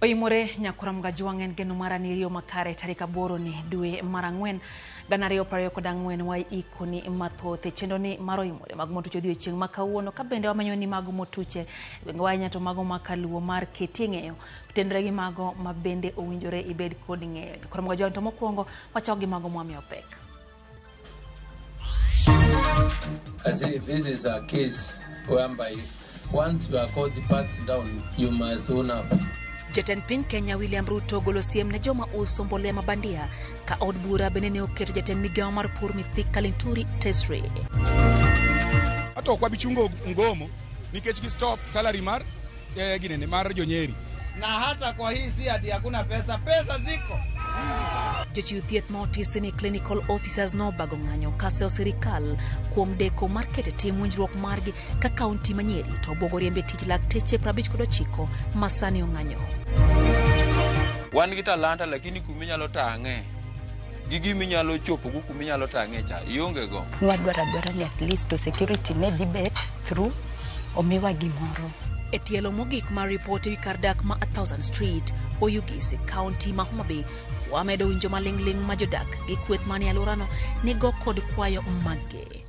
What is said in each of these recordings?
Oimore nyakuram gajuangen geno maranirio makare tarika boro ni dwe marangwen ganario prayo kodangwen wai ikoni mathote chendo ni maro imore magmotuche dio chieng makawuono kabende wamanyo ni mago motuche wengwa nyato mago makaluo mar keting'eyo tendre gi mago mabende owinjore ibed kod ng'eyo kuram gajuan to mokwongo wachogi mago mwami opek. As if this is a case whereby once you are called the parts down, you must own up. Jatend piny Kenya William Ruto golo siem ne joma uso mbolea mabandia ka od bura bende ne oketo jatend migawo mar pur Mithika Linturi tesre. Ato kwa bichungo ngomo nikech ki stop salary mar ginene mar jonyeri. Na hata kwa hii si ati hakuna pesa ziko. Jochiw thieth ma otisi ni clinical officers no bago ng'anyo kaseo sirikal kuom deko mar keto tim winjruok margi ka kaunti Manyien to bogo riembe tich lakteche 59 masani ong'anyo. Wan gi talanta lakini kuminyalo tang'e gigi minyalo chopo kuminyalo tang'e cha ionge go. Wadwara ni at least to security ne dibet through omiwa gimoro. Etielo mogik mar report wi kardak ma 1000 Street Oyugisi County ma Homa Bay wamedo winjo malingling ma jodak gi kweth mani alorano ni go kod kwayo mage.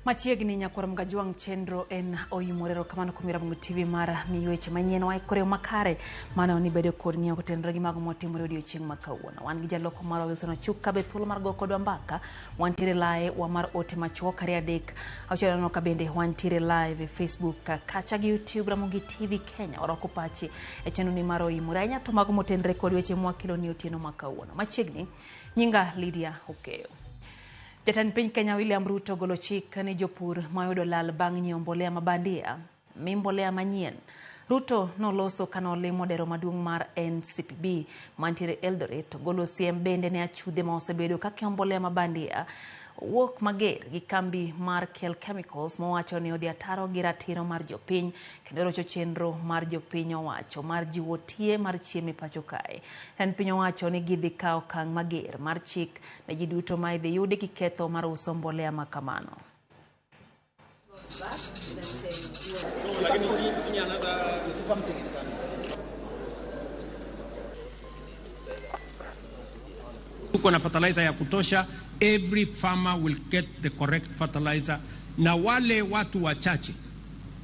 Machiegni nyakuram gajuang chenro en oyimorero kamano kuom RamogiTV mara mi weche manyien wa ikore makare mano ni bedo kod ng'eyo kotendre gi mago motimore odiochieng' makawuono. Wan gi jaloko mar Wilson Ochuka be thuolo mar go kodwa mbaka wantiere lae wa mar ote machuo kare adek auchiel no kabende wantiere live e Facebook kacha gi YouTube RamogiTV Kenya oroko pachi e chenro ni mar oyimore anya to mago motendre kod weche mwakilo ni otieno makawuono. Machiegni nyinga Lydia Okeyo. Jatend piny Kenya William Ruto golo chik ne jopur mayudo lal bang' nyiewo mbolea mabandia mi mbolea manyien. Ruto noloso kanolimo dero maduong' mar NCPB mantiere Eldoret golo siem bende ne achudhe ma osebedo kaka mbolea mabandia wuok mager gi kambi mar Kel Chemicals mowacho ni odhi ataro gi ratiro mar jopiny kendo rocho chenro mar jopiny owacho mar jiwo tie mar chiemo pacho kae. En piny owacho ni gidhi kawo okang' mager mar chik ne ji duto ma idhi yudi gi ketho mar uso mbolea makamano. Tuko na fertilizer ya kutosha. Every farmer will get the correct fertilizer. Na wale watu wachache,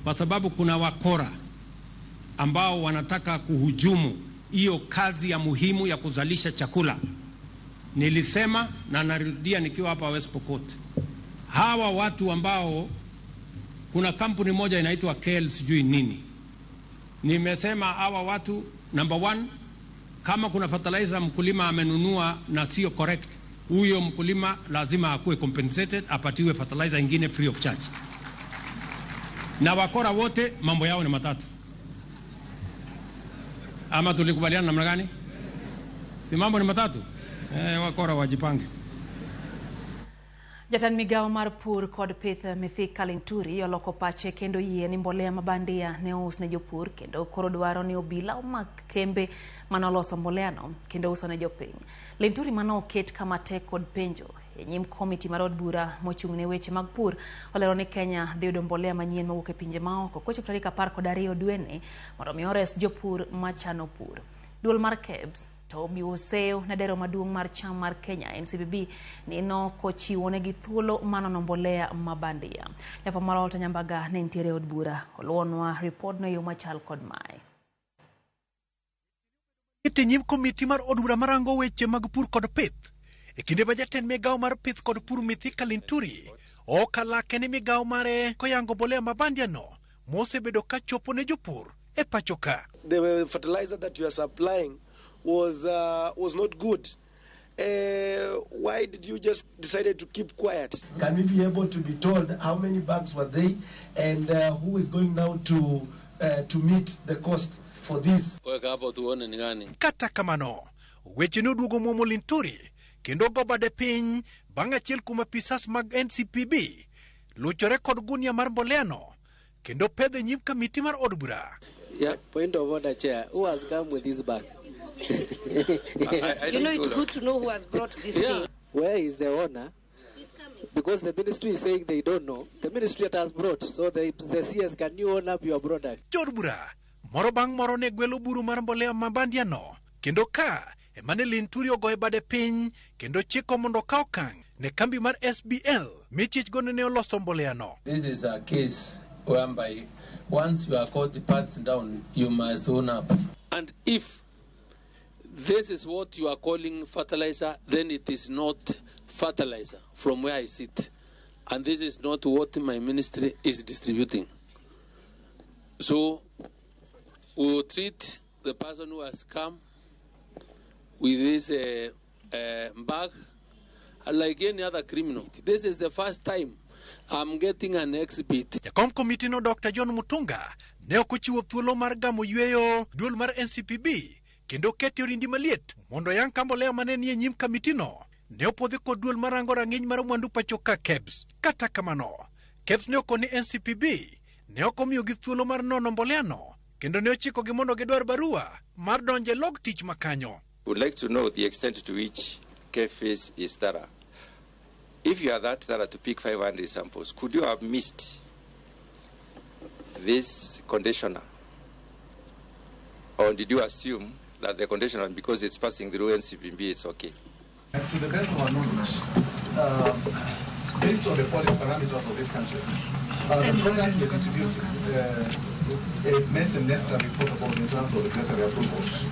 kwa sababu kuna wakora ambao wanataka kuhujumu hiyo kazi ya muhimu ya kuzalisha chakula. Nilisema na narudia nikiwa hapa West Pokot. Hawa watu ambao kuna kampuni moja inaitwa KL sijui nini. Nimesema hawa watu number 1, kama kuna fertilizer mkulima amenunua na sio correct, huyo mkulima lazima akuwe compensated, apatiwe fertilizer ingine free of charge. Na wakora wote mambo yao ni matatu. Ama tulikubaliana namna gani? Si mambo ni matatu? Wakora wajipange. Jatend migawo mar pur kod pith Mithika Linturi oloko pache kendo yie ni mbolea mabandia ne ous ne jopur kendo koro dwaro ni obila omak kembe manoloso mbolea no kendo uso ne jopiny. Linturi mano oket kama tek kod penjo e nyim komiti mar od bura mochung' ne weche mag pur olero ni Kenya dhi yudo mbolea manyien mowuok e pinje maoko kochopo tarik 12 dweni mondo mi ores jopur machano pur. Duol mar KEBS to bioseo na dero maduong' mar cham mar Kenya NCPB nino kochiwo ne gi thuolo manono mbolea mabandia. Lefa Marolta Nyambaga ne ntiere od bura olwonwa report no yo machal kod mae. Ite nyim komiti mar od bura marango weche mag pur kod pith e kinde ma jatend migawo mar pith kod pur Mithika Linturi okalake ni migawo mare koyango mbolea mabandia no mosebedo ka chopo ne jopur e pachoka. The fertilizer that you are supplying was not good, why did you just decided to keep quiet? Can we be able to be told how many bags were they, and who is going now to meet the cost for this? Kata kamano, weche noduogo muomo Linturi kendo go bade piny bang' achiel kuom apisas mag NCPB luchore kod gunia mar mboleano kendo pedhe nyim kamiti mar od bura. Yeah, point of order, Chair. Who has come with this bag? You know, it's good to know who has brought this thing. Where is the owner? He's coming. Because the ministry is saying they don't know. The ministry that has brought. So the CS, can you own up your product? Od bura moro bang' moro ne gwelo buru mar mbolea mabandiano kendo ka emane Linturi ogoye bade piny kendo chiko mondo kaw okang' ne kambi mar SBL michich gone ne oloso mboleano. This is a case whereby once you are caught the parts down, you must own up. And if this is what you are calling fertilizer, then it is not fertilizer from where I sit. And this is not what my ministry is distributing. So we will treat the person who has come with this bag like any other criminal. This is the first time I'm getting an exhibit. Jakom komiti no Dr. John Mutunga ne okochiwo thuolo mar gamo yweyo duol mar NCPB kendo keto rindi maliet mondo yang kambolea mane nie nyim kamitino ne opodhi kod duol marango rang'iny mar mwandu pacho ka KEBS. Kata kamano, KEBS ne okoni NCPB ne okomiyo gi thuolo mar nono mboleano kendo ne ochiko gi mondo gidwar barua mar donje log tich makanyo. Would like to know the extent to which KEBS is thorough. If you are that thorough to pick 500 samples, could you have missed this conditioner? Or did you assume that the conditioner, because it's passing through NCPB, it's okay? To the best of our knowledge, based on the quality parameters of this country, the product we distributed, it met the necessary protocol in terms of the necessary approvals.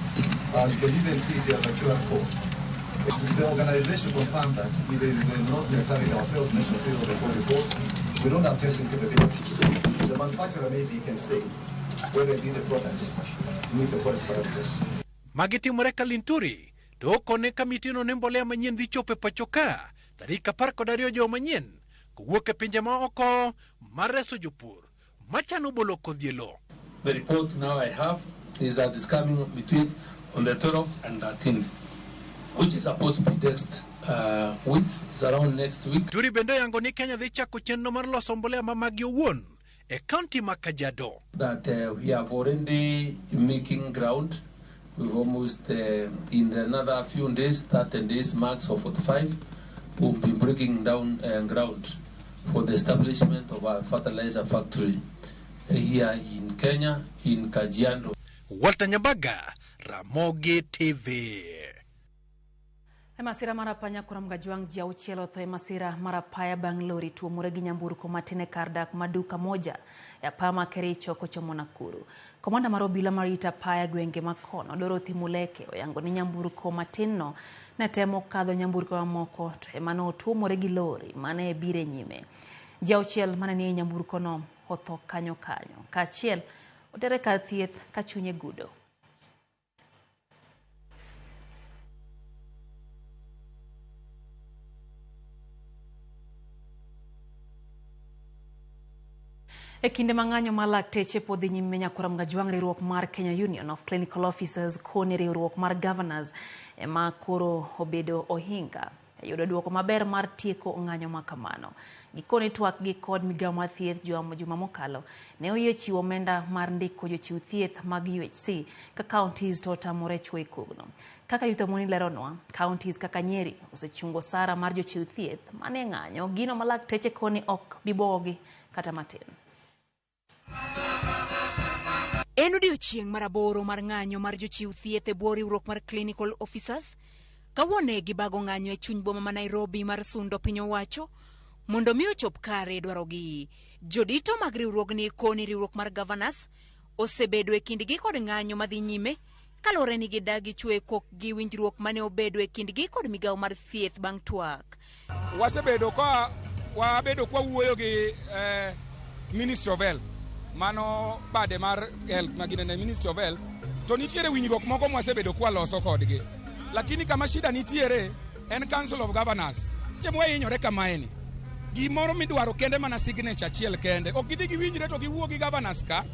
You can even see it as a QR code. The organization confirmed that it is not necessarily ourselves necessarily of the full report. We don't have testing capabilities. The manufacturer maybe can say whether indeed the product meets the quality parameters. Magitimore ka Linturi to kone kamitino ne mbolea manyien dhi chope pacho ka tarik 12 jo manyien kowuok e pinje ma oko mar reso jopur machano bolo kodhielo. The report now I have is that it's coming between on the 12th and 13th, which is supposed to be next week. It's around next week. Turi bende yango ni Kenya dhi chako chenro mar loso mbolea mamagi owuon e county ma Kajiado. That we have already making ground. We've almost in another few days, 13 days max or 45, we'll be breaking down ground for the establishment of a fertilizer factory here in Kenya, in Kajiado. Walter Nyambaga, RamogiTV. Masira marapanya kuramga juang jia uchielo thoe masira marapaya Bangalore tuomore gi nyamburko matine kardak maduka moja ya pama Kericho kochomo Nakuru. Komanda mar obila marita paya gwenge makono Dorothy Muleke oyango ni nyamburko matino na temo kadho nyamburko mamoko to emano tuomore gi lori mane bire nyime. Jia uchiel mane ni nyamburko no otho kanyo kachiel otere kar thieth kachunye gudo. E kinde mang'anyo ma lakteche podhi nyime nyakora mgajuang riwruok mar Kenya Union of Clinical Officers koni riwruok mar Governors ema koro obedo ohinga yudo duoko maber mar tieko ng'anyo makamano. Gikoni twak gi kod migawo mar thieth juma mokalo ne oyie chiwo omenda mar ndiko jochiw thieth mag UHC ka counties to tamore chwe kogno. Kaka yutomoni leronwa, counties kaka Nyeri osechungo sara mar jochiw thieth mane ng'anyo gino ma lakteche koni ok bibogi kata matin. En odiochieng' maraboro mar ng'anyo mar jochiw thieth e bwo riwruok mar Clinical Officers kawuone gibago ng'anyo e chuny boma ma Nairobi mar sundo piny owacho mondo mi ochop kare dwarogi. Jodito mag riwruogni koni riwruok mar Governors osebedo e kindgi kod ng'anyo madhi nyime kalore ni gidagi chwe kok gi winjruok mane obedo e kindgi kod migawo mar thieth bang' twak. Wasebedo ka wabedo kwa wuoyo gi Ministry of Health mano bade mar health maginene Ministry of Health to nitiere winjruok moko mwasebedo kwa loso kodgi, lakini kama shida nitiere en Council of Governors. Chemwe inyore kamaeni. Gimoro midwaro kende mana signature achiel kende. Ok gidhi giwinjre to giwuo gi governors ka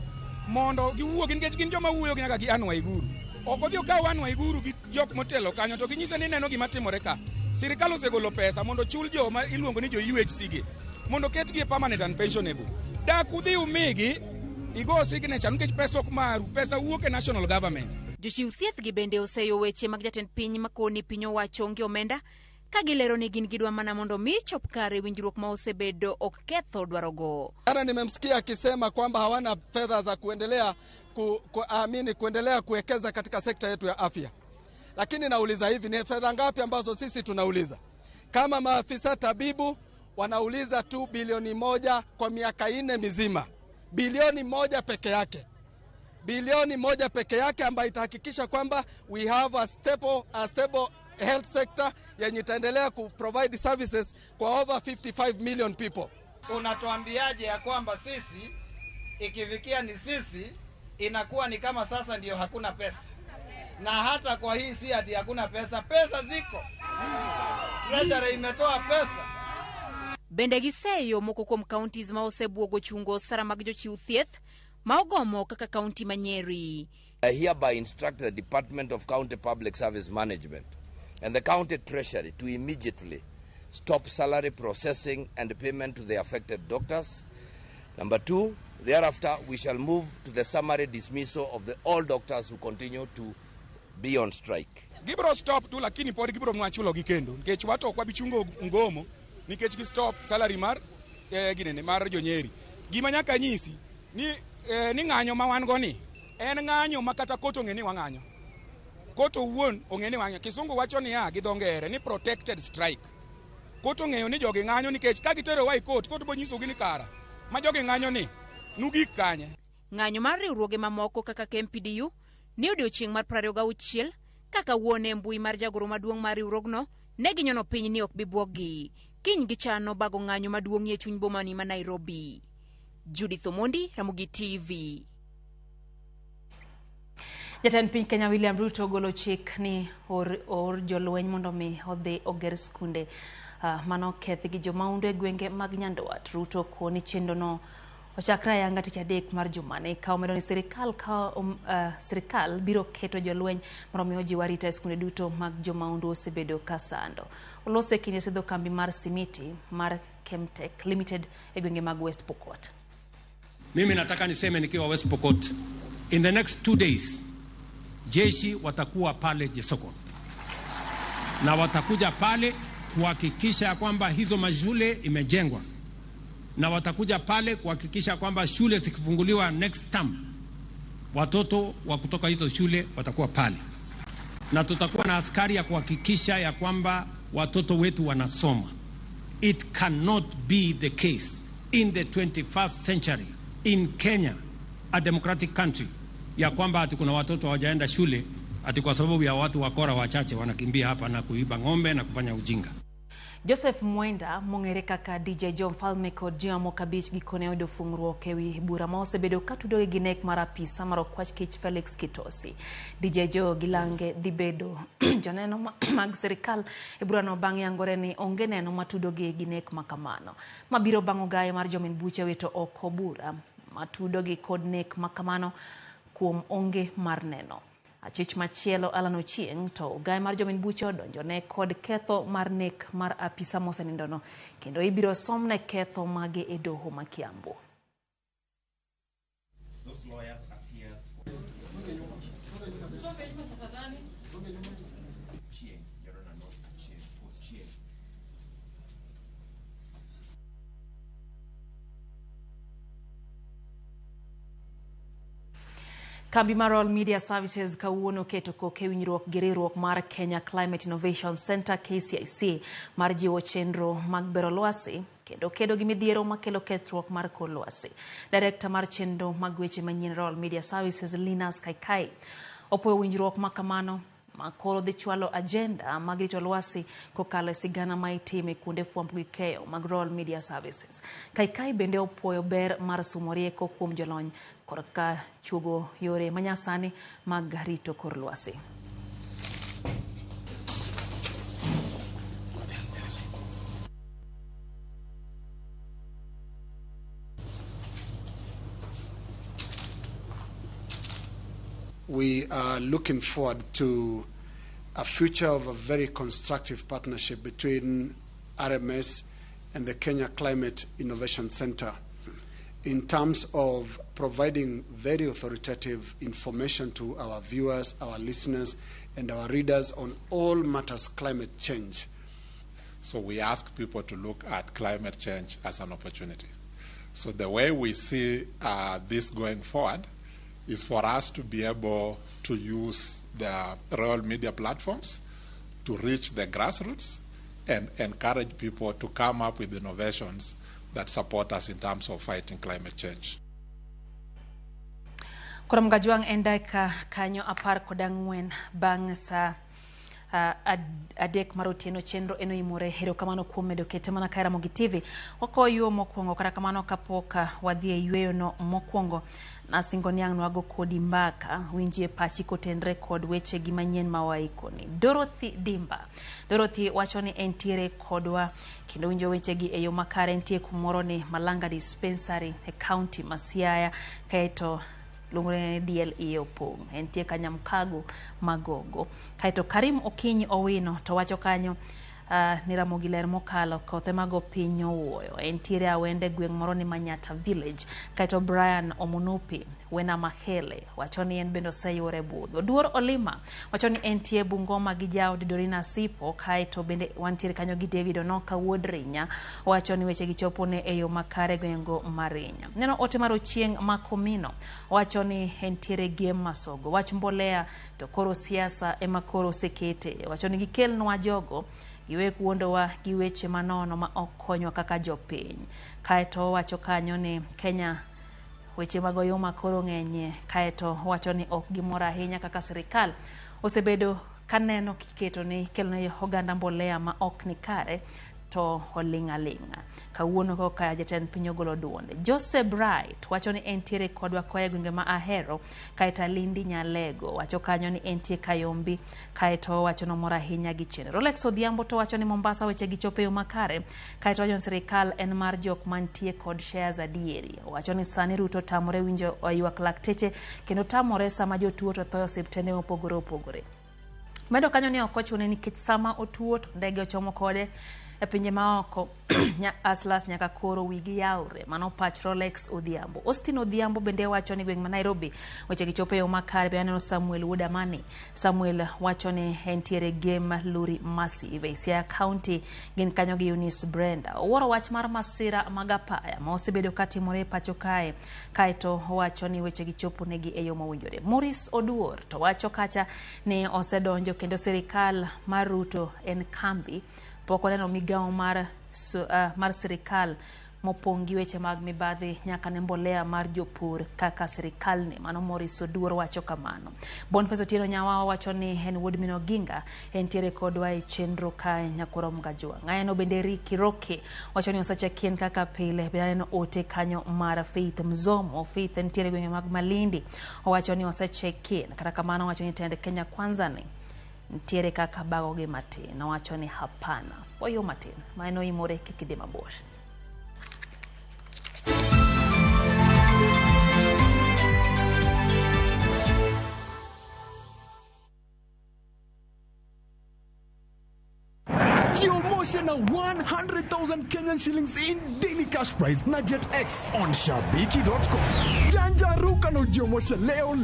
mondo giwuo gi nikech gin joma wuoyo gi nyaka gi Anne Waiguru. Ok odhi okaw Anne Waiguru gi jok motelo kanyo to ginyise ni neno gima timore ka. Sirikal osegolo pesa mondo chul joma iluongo ni jo UHC mondo ketgi e permanent and pensionable. Dak udhi umigi igo signature nikech pesa ok maru, pesa wuok e national government. Jochiw thieth gi bende oseyo weche mag jatend piny makoni piny owacho onge omenda ka gilero ni gin gidwa mana mondo mi chop kare winjruok ma osebedo ok ketho dwarogo. Jana nimemsikia akisema kwamba hawana fedha za kuendelea kuwekeza katika sekta yetu ya afya. Lakini nauliza hivi, ni fedha ngapi ambazo sisi tunauliza? Kama maafisa tabibu wanauliza tu bilioni 1 kwa miaka 4 mizima. Bilioni 1 peke yake. Bilioni 1 peke yake ambayo itahakikisha kwamba we have a stable health sector yenye itaendelea ku provide services kwa over 55 million people. Unatuambiaje ya kwamba sisi ikifikia ni sisi inakuwa ni kama sasa ndio hakuna pesa? Na hata kwa hii si ati hakuna pesa, pesa ziko. Treasury imetoa pesa. Bende giseyo moko kuom counties ma osebuogo chungo sara mag jochiw thieth ma ogomo kaka county Manyeri. I hereby instruct the Department of County Public Service Management and the County Treasury to immediately stop salary processing and payment to the affected doctors. Number 2, thereafter we shall move to the summary dismissal of all doctors who continue to be on strike. Gibro stop tu lakini pod gibro mwachulo gikendo nikech watu okwa bichungo ngomo nikech gi stop salary mar ginene mar jonyeri. Gima nyaka nyisi ni ng'anyo ma wan go ni en ng'anyo makata koto ng'eni wang'anyo. Koto wuon ong'eni wang'anyo. Kisungu wacho ni gi dhongere ni protected strike. Koto ng'eyo ni jogi ng'anyo nikech ka gitero wai koto bo nyiso gi ni kara ma jogi ng'anyo ni nugik kanye. Ng'anyo mar riwruoge mamoko kaka KMPDU ni odiochieng' mar 26 kaka wuone mbui mar jagoro maduong' mar riwruogno ne ginyono piny ni ok bibuogi. Kiny gichano bago ng'anyo maduong' e chuny boma ni ma Nairobi. Judith Omondi, RamogiTV. Jatend piny Kenya William Ruto golo chik ni or jolweny mondo mi odhi oger skunde mano kethi gi jomaundu e gwenge mag Nyanduat. Ruto kuoni chendo no ochakra yanga tich adek mar jumane ka omedo ni sirikal biro keto jolweny mondo mi ojiw arita e skunde duto mag jomaundu osebedo kasando. Olose kinde sidho kambi mar simiti mar Chemtech Limited e gwenge mag West Pokot. Mimi nataka niseme nikiwa West Pokot, in the next 2 days jeshi watakuwa pale Jesoko na watakuja pale kuhakikisha kwamba hizo mashule imejengwa, na watakuja pale kuhakikisha kwamba shule zikifunguliwa next term watoto wa kutoka hizo shule watakuwa pale, na tutakuwa na askari ya kuhakikisha ya kwamba watoto wetu wanasoma. It cannot be the case in the 21st century in Kenya, a democratic country, ya kwamba ati kuna watoto hawajaenda shule ati kwa sababu ya watu wakora wachache wanakimbia hapa na kuiba ng'ombe na kufanya ujinga. Joseph Mwenda mong'ere kaka DJ John Falme kod Jiamo Kabich gikone oyudo fungruok ewi bura ma osebedo katudo gi nek mar apisa mar okwach kich Felix Kitosi. DJ Jo gilange dhi bedo joneno mag sirikal e burano bang' yangore ni onge neno matudo gi nek makamano. Mabiro bang' ogaye mar jomin buche weto oko bura matudo gi kod nek makamano kuom onge mar neno. Achich machielo Alan Ochieng to ogaye mar jomin buche odonjone kod ketho mar nek mar apisa mosenindono kendo ibiro somne ketho mage e doho ma Kiambu. Kambi mar All Media Services kawuono keto koke winjruok gi riwruok mar Kenya Climate Innovation Center KCIC mar jiwo chenro mag bero lwasi kendo kedo gi midhiero makelo kethruok mar kor lwasi. Director mar chenro mag weche manyien All Media Services Linus Kaikai opoyo winjruok makamano makoro dhi chwalo agenda mag rito lwasi kokalo sigana ma itime kuonde fwambo gi keyo mag All Media Services. Kaikai bende opoyo ber mar somo rieko kuom jolony korka chugo yore manyasani mag rito kor lwasi. we are looking forward to a future of a very constructive partnership between RMS and the Kenya Climate Innovation Center in terms of providing very authoritative information to our viewers, our listeners, and our readers on all matters climate change. So we ask people to look at climate change as an opportunity. So the way we see this going forward is for us to be able to use the real media platforms to reach the grassroots and encourage people to come up with innovations that support us in terms of fighting climate change. Kurom gajuang endaka kanyo apar kodangwen bang sa adek marotieno chenro eno imore hero kamano kuom medo kete mana kae RamogiTV wako yuo mokwongo kata kamano kapoka wadhie yueyo no mokwongo na singoniang nwago kodi mbaka winjie pachi kotenre kod weche gi manyien mawaikoni. Dorothy wachoni entiere kodwa kendo winjo weche gi eyo makare entie kumoro ni Malanga Dispensary e county Masiaya kaeto lungre DLE opong entie kanyamkago magogo kaito Karim Okinyi Owino to wacho kanyo ni Ramogi ler mokalo kothe mago pinyo wuoyo entiere awende gweng moro ni Manyata village kaito Brian Omunupi wena Mahele wachoni en bendo sayore budho Duor Olima wachoni entie Bungoma gi jaod Dorina Sipo kaito bende wantiere kanyo gi David Onoka Wodrinya wachoni weche gichopo ne eyo makare gwengo Marinya neno ote maro chieng makomino wachoni entiere Giem Masogo wach mbolea to koro siasa ema koro sekete wachoni gikelnwa jogo giwe kuondowa gi weche manono ma okonywa kaka jopiny kaeto wacho kanyo ni Kenya weche magoyo makoro ng'enye kaeto wacho ni ok gimora ahinya kaka serikal osebedo kaneno kiketo ni kelne oganda mbolea ma ok ni kare to olingalinga kawuono koka jatend piny ogolo duonde Joseph Bright wacho ni entiere kodwa koe gwenge ma Ahero kaeta Lindi Nyalego wacho kanyo ni entie Kayombi kaeto wacho no mora ahinya gi chenro Rolex Odhiambo to wacho ni Mombasa weche gichope yo makare kaeto wacho ni serikal en mar jok mantie kod shares adieri wacho ni sani Ruto tamore winjo oyuak lakteche kendo tamore sama jotuo to thoyo osiptende opogore medo kanyo ni okochune nikech sama otuo to ndege ochomo kode e pinje maoko aslas nyaka koro wigi yaure mano pach Rolex Odhiambo. Austin Odhiambo bende wacho ni gweng ma Nairobi weche gichope yo makare beano Samuel Wudamani Samuel wacho ni entiere Game Luri Massive Siaya County gin kanyo gi Eunice Brenda oworo wach mar masira magapaya ma osebedo katimore pacho kae kaeto wacho ni weche gichopo negi e yo mawinjore. Morris Oduor to wacho kacha ni osedonjo kendo serikal mar Ruto en kambi poko neno migao mar serikal mopongi weche mag mibadhi nyaka ne mbolea mar jopur kaka serikal ne mano Morris Oduor wacho kamano. Boniface Otieno Nyawawa wacho ni en wuod Mino Ginga entiere kodwa e chenro kae nyakoro mgajua ng'aeno bende Ricky Roke wacho ni osachakien kaka pile bende ote kanyo mar Faith Mzomo Faith entiere gwenge mag Malindi wacho ni osachakien kata kamano wacho ni tende Kenya Kwanza ni ntiere kaka bago gi matin na wacho ni hapana wayo matin maeno imore kikide mabor. Moshe na 100,000 Kenyan shillings in daily cash prize na JetX on Shabiki.com. Janjaruka no Moshe leo.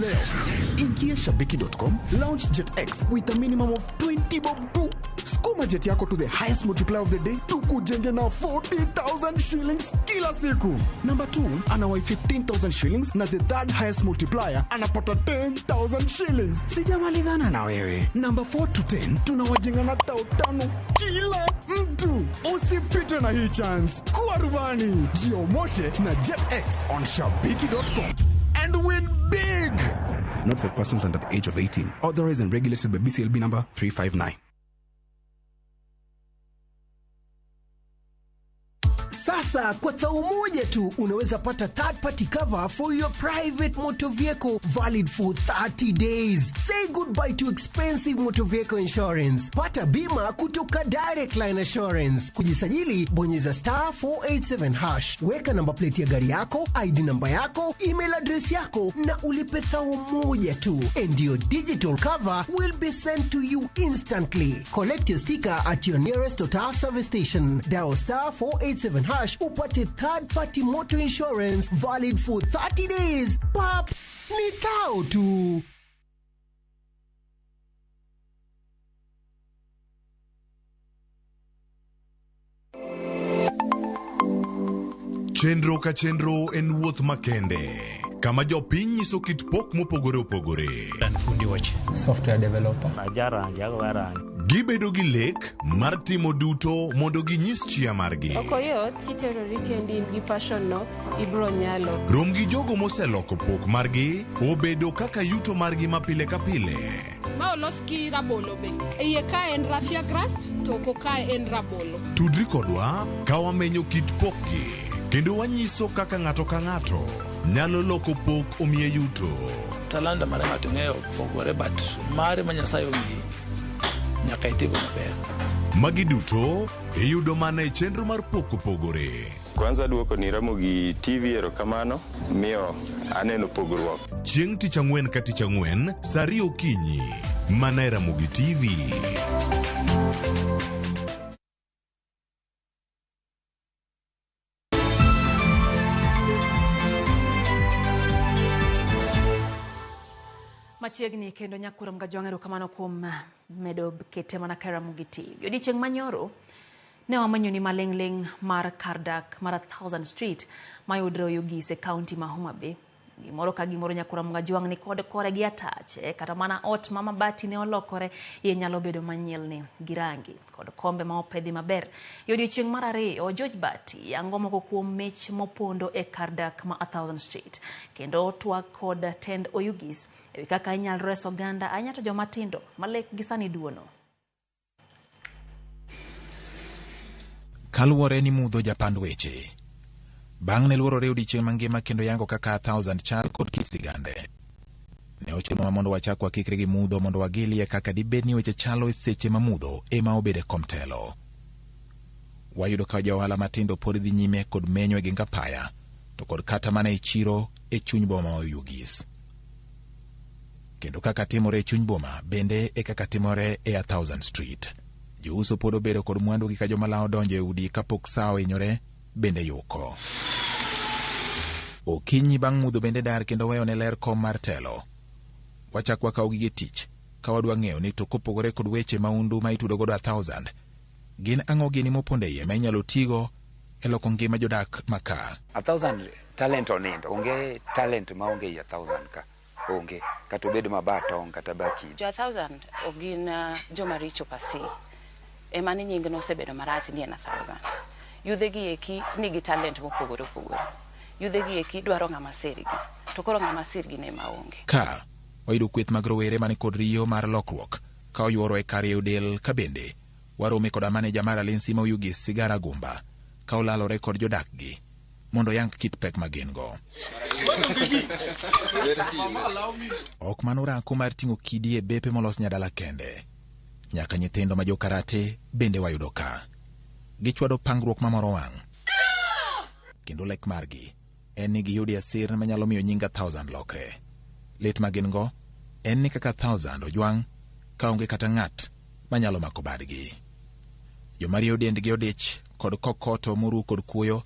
Ingia Shabiki.com, launch JetX with a minimum of 20 bob to skuma jet yako to the highest multiplier of the day tukujenge na 40,000 shillings kila siku. Number 2 anawai 15,000 shillings na the third highest multiplier anapata 10,000 shillings. Sijamalizana na wewe. Number 4 to 10 tunawajenga na 5,000 kila mtu. Usipite na hii chance. Kuwa rubani. Moshe na JetX on Shabiki.com and win big. Not for persons under the age of 18. Authorized and regulated by BCLB number 359. Sasa Sasa kwa thao moja tu unaweza pata third party cover for your private motor vehicle valid for 30 days. Say goodbye to expensive motor vehicle insurance. Pata bima kutoka Direct Line Assurance. Kujisajili bonyeza *487#. Weka namba plate ya gari yako, ID namba yako, email address yako na ulipe thao moja tu. And your digital cover will be sent to you instantly. Collect your sticker at your nearest Total service station. Dial *487# upate third party motor insurance valid for 30 days. Pap, ni thao tu. Chenro ka chenro en wuoth makende. Kama jopiny nyiso kit pok mopogore opogore. Fundi Weche, software developer. Gibedo gi lek mar timo duto mondo ginyis chia margi. Okoyot iterori kendi gi passion no ibro nyalo. Rom gi jogo moseloko pok margi obedo kaka yuto margi mapile ka pile. Ma olos ki rabolo be. Iye ka en raffia grass to ko ka en rabolo. Tudri kodwa ka wamenyo kit pokgi kendo wanyiso kaka ng'ato ka ng'ato nyalo loko pok omiye yuto. Talanda mare ng'ato ng'eyo pogore but mare ma Nyasaye omiyi nyaka itigo maber. Magi duto iyudo mana e chenro mar pok opogore. Kwanza duoko ni RamogiTV erokamano miyo aneno pogruok. Chieng' tich ang'wen ka tich ang'wen saa 2 okinyi mana e RamogiTV. Machiegni kendo nyakuro mgajwang'ero kamano kuom medo kete mana ka RamogiTV. Odiochieng' manyoro ne wamanyo ni maling'ling mar kardak mar 1000 Street mayudre Oyugis e kaunti ma Homa Bay. Gimoro ka gimoro nyakuro mgajwang' ni kod kore gi atache kata mana ot ma mabati ne olokore ye nyalo bedo manyilni gi rangi kod kombe ma opedhi maber. Odiochieng' mar ariyo George Bati yango moko kuom mich mopondo e kardak ma 1000 Street kendo twak kod tend Oyugis ewi kaka inyal reso oganda anyato joma tindo malek gi sani duono. Kaluwore ni mudho japand weche. Bang' ne luorore odiochieng' mangima kendo yango kaka 1000 chal kod kisigande. Ne ochuno mondo wachak wakikre gi mudho mondo wagilie kaka dibed ni weche chalo e seche ma mudho ema obede komtelo. Wayudo ka johala matindo pod dhi nyime kod menyo gi ngapaya to kod kata mana e chiro e chuny boma ma Oyugis. Kendo kaka timore e chuny boma bende e kaka timore e 1000 Street. Jouso pod obedo kod mwandu gi ka joma lao donjo e udi kapok saa ohinyore bende yuko. Okinyi bang' mudho bende dar kendo weyo ne ler kom mar telo. Wachak wakaw gige tich ka wadwa ng'eyo ni to kopogore kod weche maundu ma itudo godo 1000 gin ang'o gini moponde iye ma inyalo tigo e loko ngima jodak maka. 1000 talent onindo onge talent ma onge ya 1000 ka onge kata obedo mabatong kata baki. Jo 1000 ogin joma richo pasi ema ni nying no osebedo marach ni en 1000. Yudhe gi eki nigi talent mopogore opogore. Yudhe gi eki dwaro ng'ama sirgi to koro ng'ama sirgi ne maonge. Ka wayudo kweth mag rowere mani kod riyo mar lokruok ka oyuoro e kar del ka bende warome kod maneja mar Alensi ma Oyugis Sigara Gumba ka olalore kod jodak gi mondo yang kit pek magin go. Ok manorako mar ting'o kidi e bepe molos nyadala kende. Nyaka nyithindo ma jokarate bende wayudo ka. Gichwado pangruok mamoro wang'. Kendo lek margi en ni giyudi asir manyalo miyo nyinga 1000 lokre. Lit magin go en ni kaka 1000 ojwang' ka onge kata ng'at manyalo mako badgi. Jomario dendgi odich kod kokoto moru kod kuoyo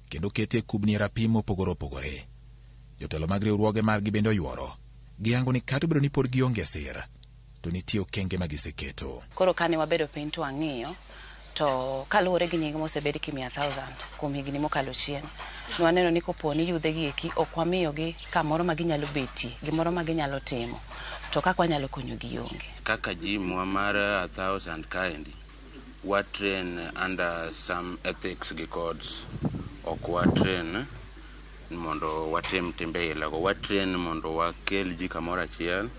kendo kete kubni rapim mopogore opogore. Jotelo mag riwruoge margi bende oyuoro. Giyango ni kata biro ni pod gionge sir to nitie okenge magiseketo. Koro kane wabedo piny to ang'iyo to kaluwore gi nying mosebed kimia 1000 kuom higni mokalo chien. Nwaneno ni koponi yudhe gi eki ok wamiyo gi kamoro ma ginyalo beti, gimoro ma ginyalo timo. To kaka wanyalo konyo gi onge. Kaka jimwa mar 1000 kaendi, wa train under some ethics gi codes. Ok wa train mondo watim timbe ilago, wa train mondo wakel ji kamoro achiel,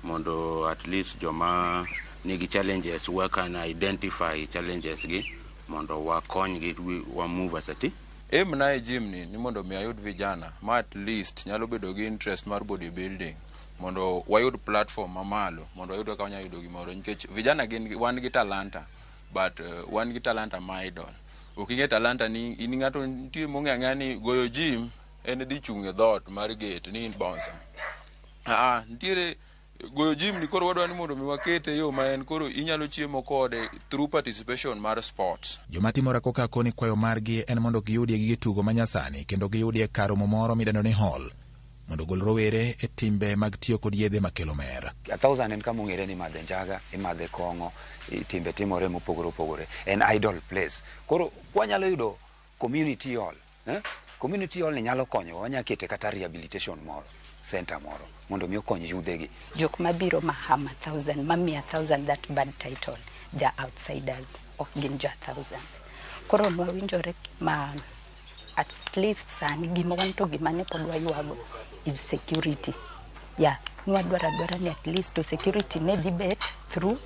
mondo at least joma nigi challenges we can identify challenges gi mondo wakony gi wa move as a team. emna e gym ni mondo mi ayud vijana ma at least nyalo bedo gi interest mar bodybuilding mondo wayud platform mamalo mondo wayud kaka wanyalo yudo gimoro nikech vijana wan gi talanta but wan gi talanta ma idol oking'e talanta ni in ng'ato nitie mong'ang'a ni goyo gym en dhi chung' e dhot mar gate ni in bouncer nitiere goyo gym ni koro wadwa ni mondo mi wakete yo ma en koro inyalo chiemo kode through participation mar sports. Joma timora koka koni kwayo margi en mondo giyudie gige tugo manyasani kendo giyudie karo moro midendo ni hall mondo gol rowere e timbe mag tiyo kod yedhe makelo mer. 1000 en kama ong'ere ni madhe njaga, imadhe kong'o, timbe timore mopogore opogore. En idol place. Koro kwanyalo yudo community hall, community hall ni nyalo konyo, wanya kete kata rehabilitation moro, center moro, mondo mi okony yudhegi. Jok mabiro mahama 1000, mamia 1000 that bad title, they are outsiders of Ginja 1000. Koro nwawinjore ma at least sani gima wanto gimane podwa yuago is security. Yeah, nwadwara ni at least to security ne dibet through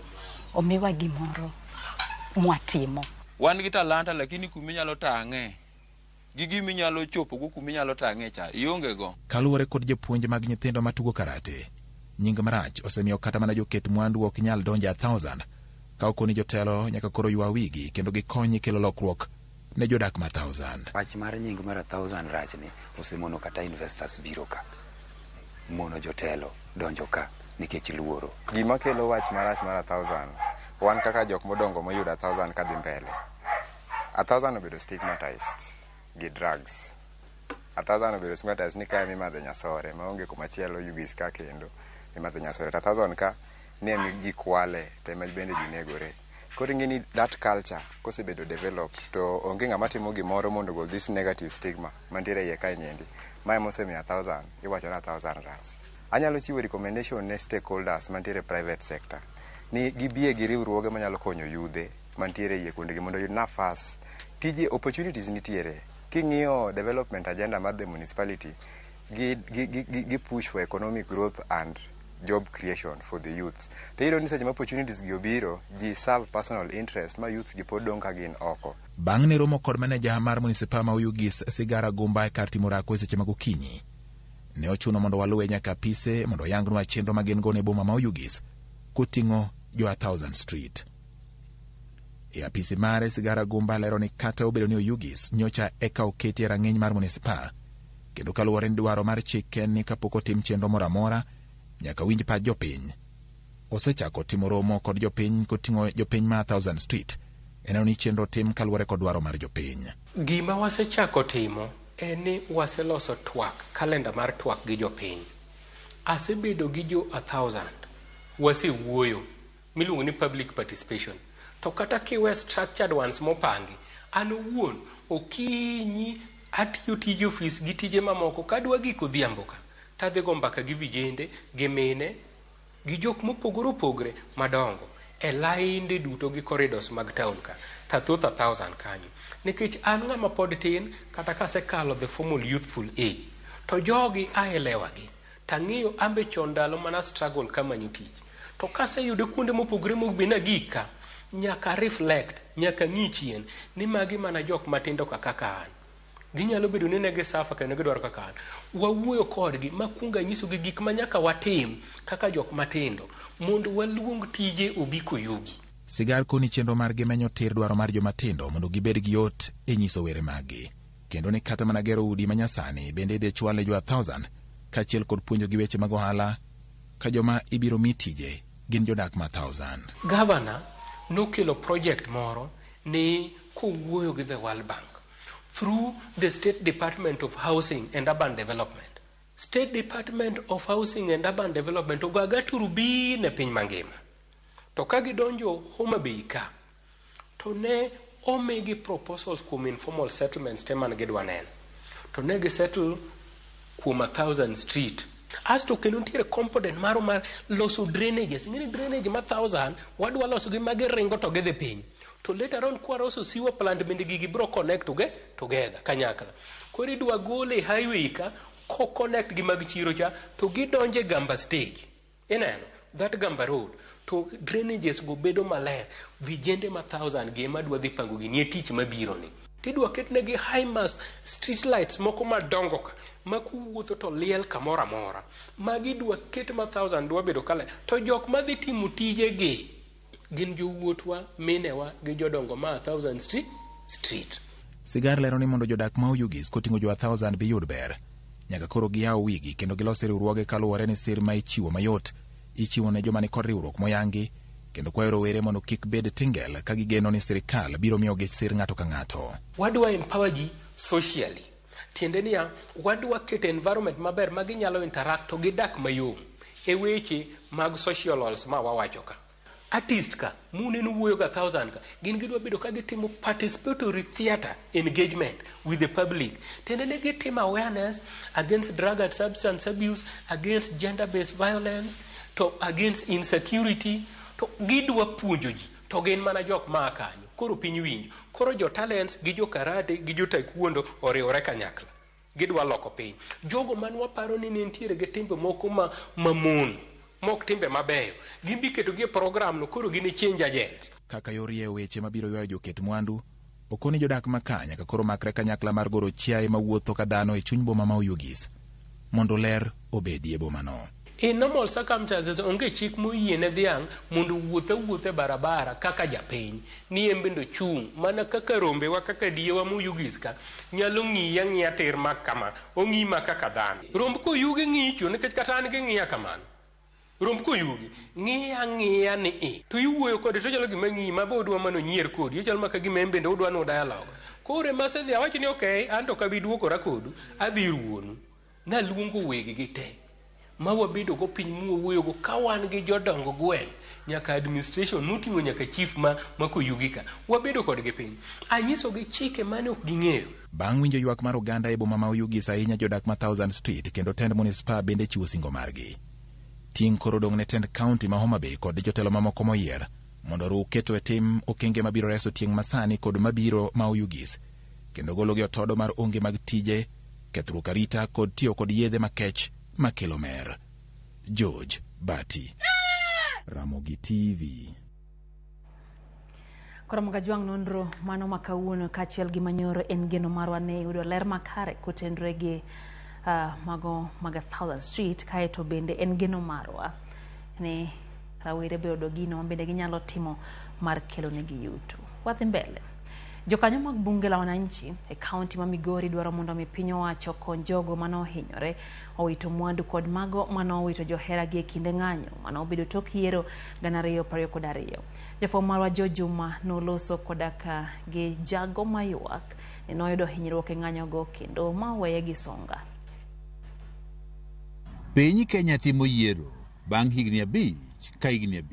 omiwa gimoro mwatimo. Wan gi talanta lakini kuminyalo tang'e. Gigi minyalo chopo go kuminyalo tang'e cha ionge go. Kaluwore kod jopuonj mag nyithindo matugo karate, nying marach osemiyo kata mana joket mwandu ok nyal donjo 1000 ka okoni jotelo nyaka koro ywa wigi kendo gikonyi kelo lokruok ne jodak ma 1000. Wach mar nying mar 1000 rach ni osemono kata investors biro ka. Mono jotelo donjo ka nikech luoro. Gima kelo wach marach mar 1000 wan kaka jok modongo moyudo 1000 kadhi mbele. 1000 obedo stigmatized gi drugs. 1000 obedo stigmatized ni kaya mimadhe nyasore maonge kumachielo yugis ka kendo mimadhe nyasore. 1000 ka ne mi ji kwale to bende ji negore. Koro ngini that culture kosebedo developed to onge ng'ama timo gimoro mondo gol this negative stigma mantiere iye kae nyendi. Mae mosemiyo 1000 iwacho na 1000 rach. Anyalo chiwo recommendation ne stakeholders mantiere private sector ni gibie gi riwruoge manyalo konyo yudhe mantiere iye kuondegi mondo yud nafas. Tije opportunities nitiere. King'iyo development agenda mar the municipality gi push for economic growth and job creation for the youths. To iyudo ni seche ma opportunities gi obiro, ji serve personal interest ma youths gi pod dong' ka gin oko. Bang' ne romo kod maneja mar municipal ma Oyugis Sigara Gumba e kar timo rako e seche mag okinyi, ne ochuno mondo waluwe nyaka apise mondo yangnwa chenro ma gin go ne boma ma Oyugis koting'o jo 1000 Street. E apisi mare Sigara Gumba lero ni kata obedo ni Oyugis nyocha eka oketi e rang'iny mar municipal kendo kaluwore ni dwaro mar chik en ni kapok otim chenro moro amora nyaka winj pach jopiny. Osechako timo romo kod jopiny koting'o jopiny ma 1000 Street eneno ni chenro tim kaluwore kod dwaro mar jopiny. Gima wasechako timo en ni waseloso twak, kalenda mar twak gi jopiny. Asebedo gi jo 1000 wasewuoyo miluongo ni public participation. To kata kiwe structured ones mopangi, an owuon okinyi atiyo tije ofis gi tije mamoko kadwa giko dhiambo ka tadhi go mbaka gi vijende gi mine gi jok mopogore opogore madongo e lainde duto gi corridors mag town ka tathoth 1000 kanyo nikech an ng'ama pod tin kata kasekalo the formal youthful age to jogi aelewa gi tang'iyo ambe chon ndalo mana struggle kama nyutich to kaseyude kuonde mopogore mobina gika nyaka reflect nyaka ng'i chien ni magi mana jok matindo kaka an ginyalo bedo ni negi safa kendo gidwaro kaka an. Wawuoyo kodgi makunga nyiso gi gik ma nyaka watim kaka jok matindo mondo waluong tije obiko yugi. Sigar koni chenro margi menyo tir dwaro mar jomatindo mondo gibed gi yot e nyiso were magi kendo ni kata mana gero udi manyasani bende idhi chwale jo 1000 kachiel kod puonjo gi weche mag ohala ka joma ibiro mi tije gin jodak ma 1000. Governor nokelo project moro ni kowuoyo gi the World Bank through the State Department of Housing and Urban Development. State Department of Housing and Urban Development ogaga turubi ne piny mangima. To kagidonjo Homa Bay ka, to ne omigi proposals kuom informal settlements teman gidwa neno. To ne gisettle kuom 1000 Street. Asto kendo nitiere component maro mar loso drainages. Ngini drainage ma 1000 wadwa loso gi magi ringo to gidhi piny. To later on kwaroso sewer plant bende gigi bro connect together kanyakla. Koro idwa gole highway ka ko connect gi mag chiro cha to gidonje Gamba stage. Ineno that Gamba road to drainages go bedo maler vijende ma 1000 gi ema dwa dhi pango gi nie tich mabiro ni. tidwa ketnegi high mass street lights moko madongo ka ma kuwuotho to liel kamoro amora. Magi dwa ket ma 1,000 dwa bedo kale. To jok madhi timo tijegi gin jowuotwa, minewa gi jodongo ma 1,000 street. Sigar lero ni mondo jodak ma Oyugis koting'o jo 1,000 biyud ber, nyaka koro giyaw wigi kendo gilosi riwruoge kaluwore ni sir ma ichiwo mayot ichiwo ne joma ni kod riwruok moyangi, kendo kwayo rowere mondo kik bed tingel ka gigeno ni sirikal biro miyogi sir ng'ato ka ng'ato. Wadwa empower ji socially. Tiende niya, wadwa keto environment maber ma ginyalo interact to gidak mayom e weche mag socials ma wawacho ka. Artist ka, muneno wuoyo ga 1,000 ka, gin gidwa bedo ka gitimo participatory theater engagement with the public. Tende ne gitimo awareness against drug and substance abuse, against gender-based violence, to against insecurity, to gidwa puonjo ji, to gin mana jok ma kanyo. Koro piny winjo, koro jo talents gi jo karate gi jo taekwondo oriwore kanyakla. Gidwa loko piny. Jogo man waparo ni nitiere gi timbe moko mamon, mok timbe mabeyo. Gimbi keto gi program no koro gini change agent. Kaka yorie weche mabiro ywayo joket mwandu, okoni jodak makanya ka koro makre kanyakla mar goro chiaye mawuotho ka dhano e chuny boma ma Oyugis mondo ler obedie boma no. In normal circumstances onge chik moyiene dhiang' mondo wuothe barabara kaka japiny ni embendo chung' mana kaka rombewa kaka diyewa Oyugis ka nyalo ng'iya tir makama ong'ima kaka dhano. Romb koyugi ng'icho nikech kata an gi ng'iya kamano. Romb koyugi ng'iya ni to iwuoyo kode to chalo gima ng'i ma bodwa mano nyier kodi chalo maka gima embende udwa no dialogue. Kore mase dhi awacho ni okay an to kabi duokora kodu adhi ruonu na luongo wegi gi te ma wabedo go piny muwuoyo go ka wan gi jodongo gweng' nyaka administration nuting'o nyaka chief ma koyugi ka wabedo kod gi piny anyiso gi chike mane ok ging'eyo. Bang' winjo ywak mar oganda e boma ma Oyugis ahinya jodak ma 1,000 street kendo tend municipal bende chiwo singo margi. Ting' koro dong' ne tend county ma Homa Bay kod jotelo mamoko moyier mondo ru keto e tim okenge mabiro reso tieng' masani kod mabiro ma Oyugis kendo gologi otodo mar onge mag tije, kethruok arita kod tiyo kod yedhe makech makelo mer. George Bati, Ramogi TV. Koro Mgajwang' nonro mano makawuono kachiel gi manyoro en geno marwa ne yudo ler makare kotendre gi mago mag 1,000 street kaeto bende en geno marwa ni rawere bedo gino mabende ginyalo timo mar kelo negi yuto. Wadhi mbele. Jokanyo mag bunge la wananchi e kaunti ma Migori dwaro mondo mi piny owacho kony jogo mano hinyore owito mwandu kod mago mano owito johera gi e kinde ng'anyo mano obedo tok yiero 2022. Jafwambo marwa Jojuma noloso kodaka gi jago mayuak ni noyudo hinyruok e ng'anyo go kendo ma weye gi songa. Piny Kenya timo yiero bang' higni 5 ka higni 5.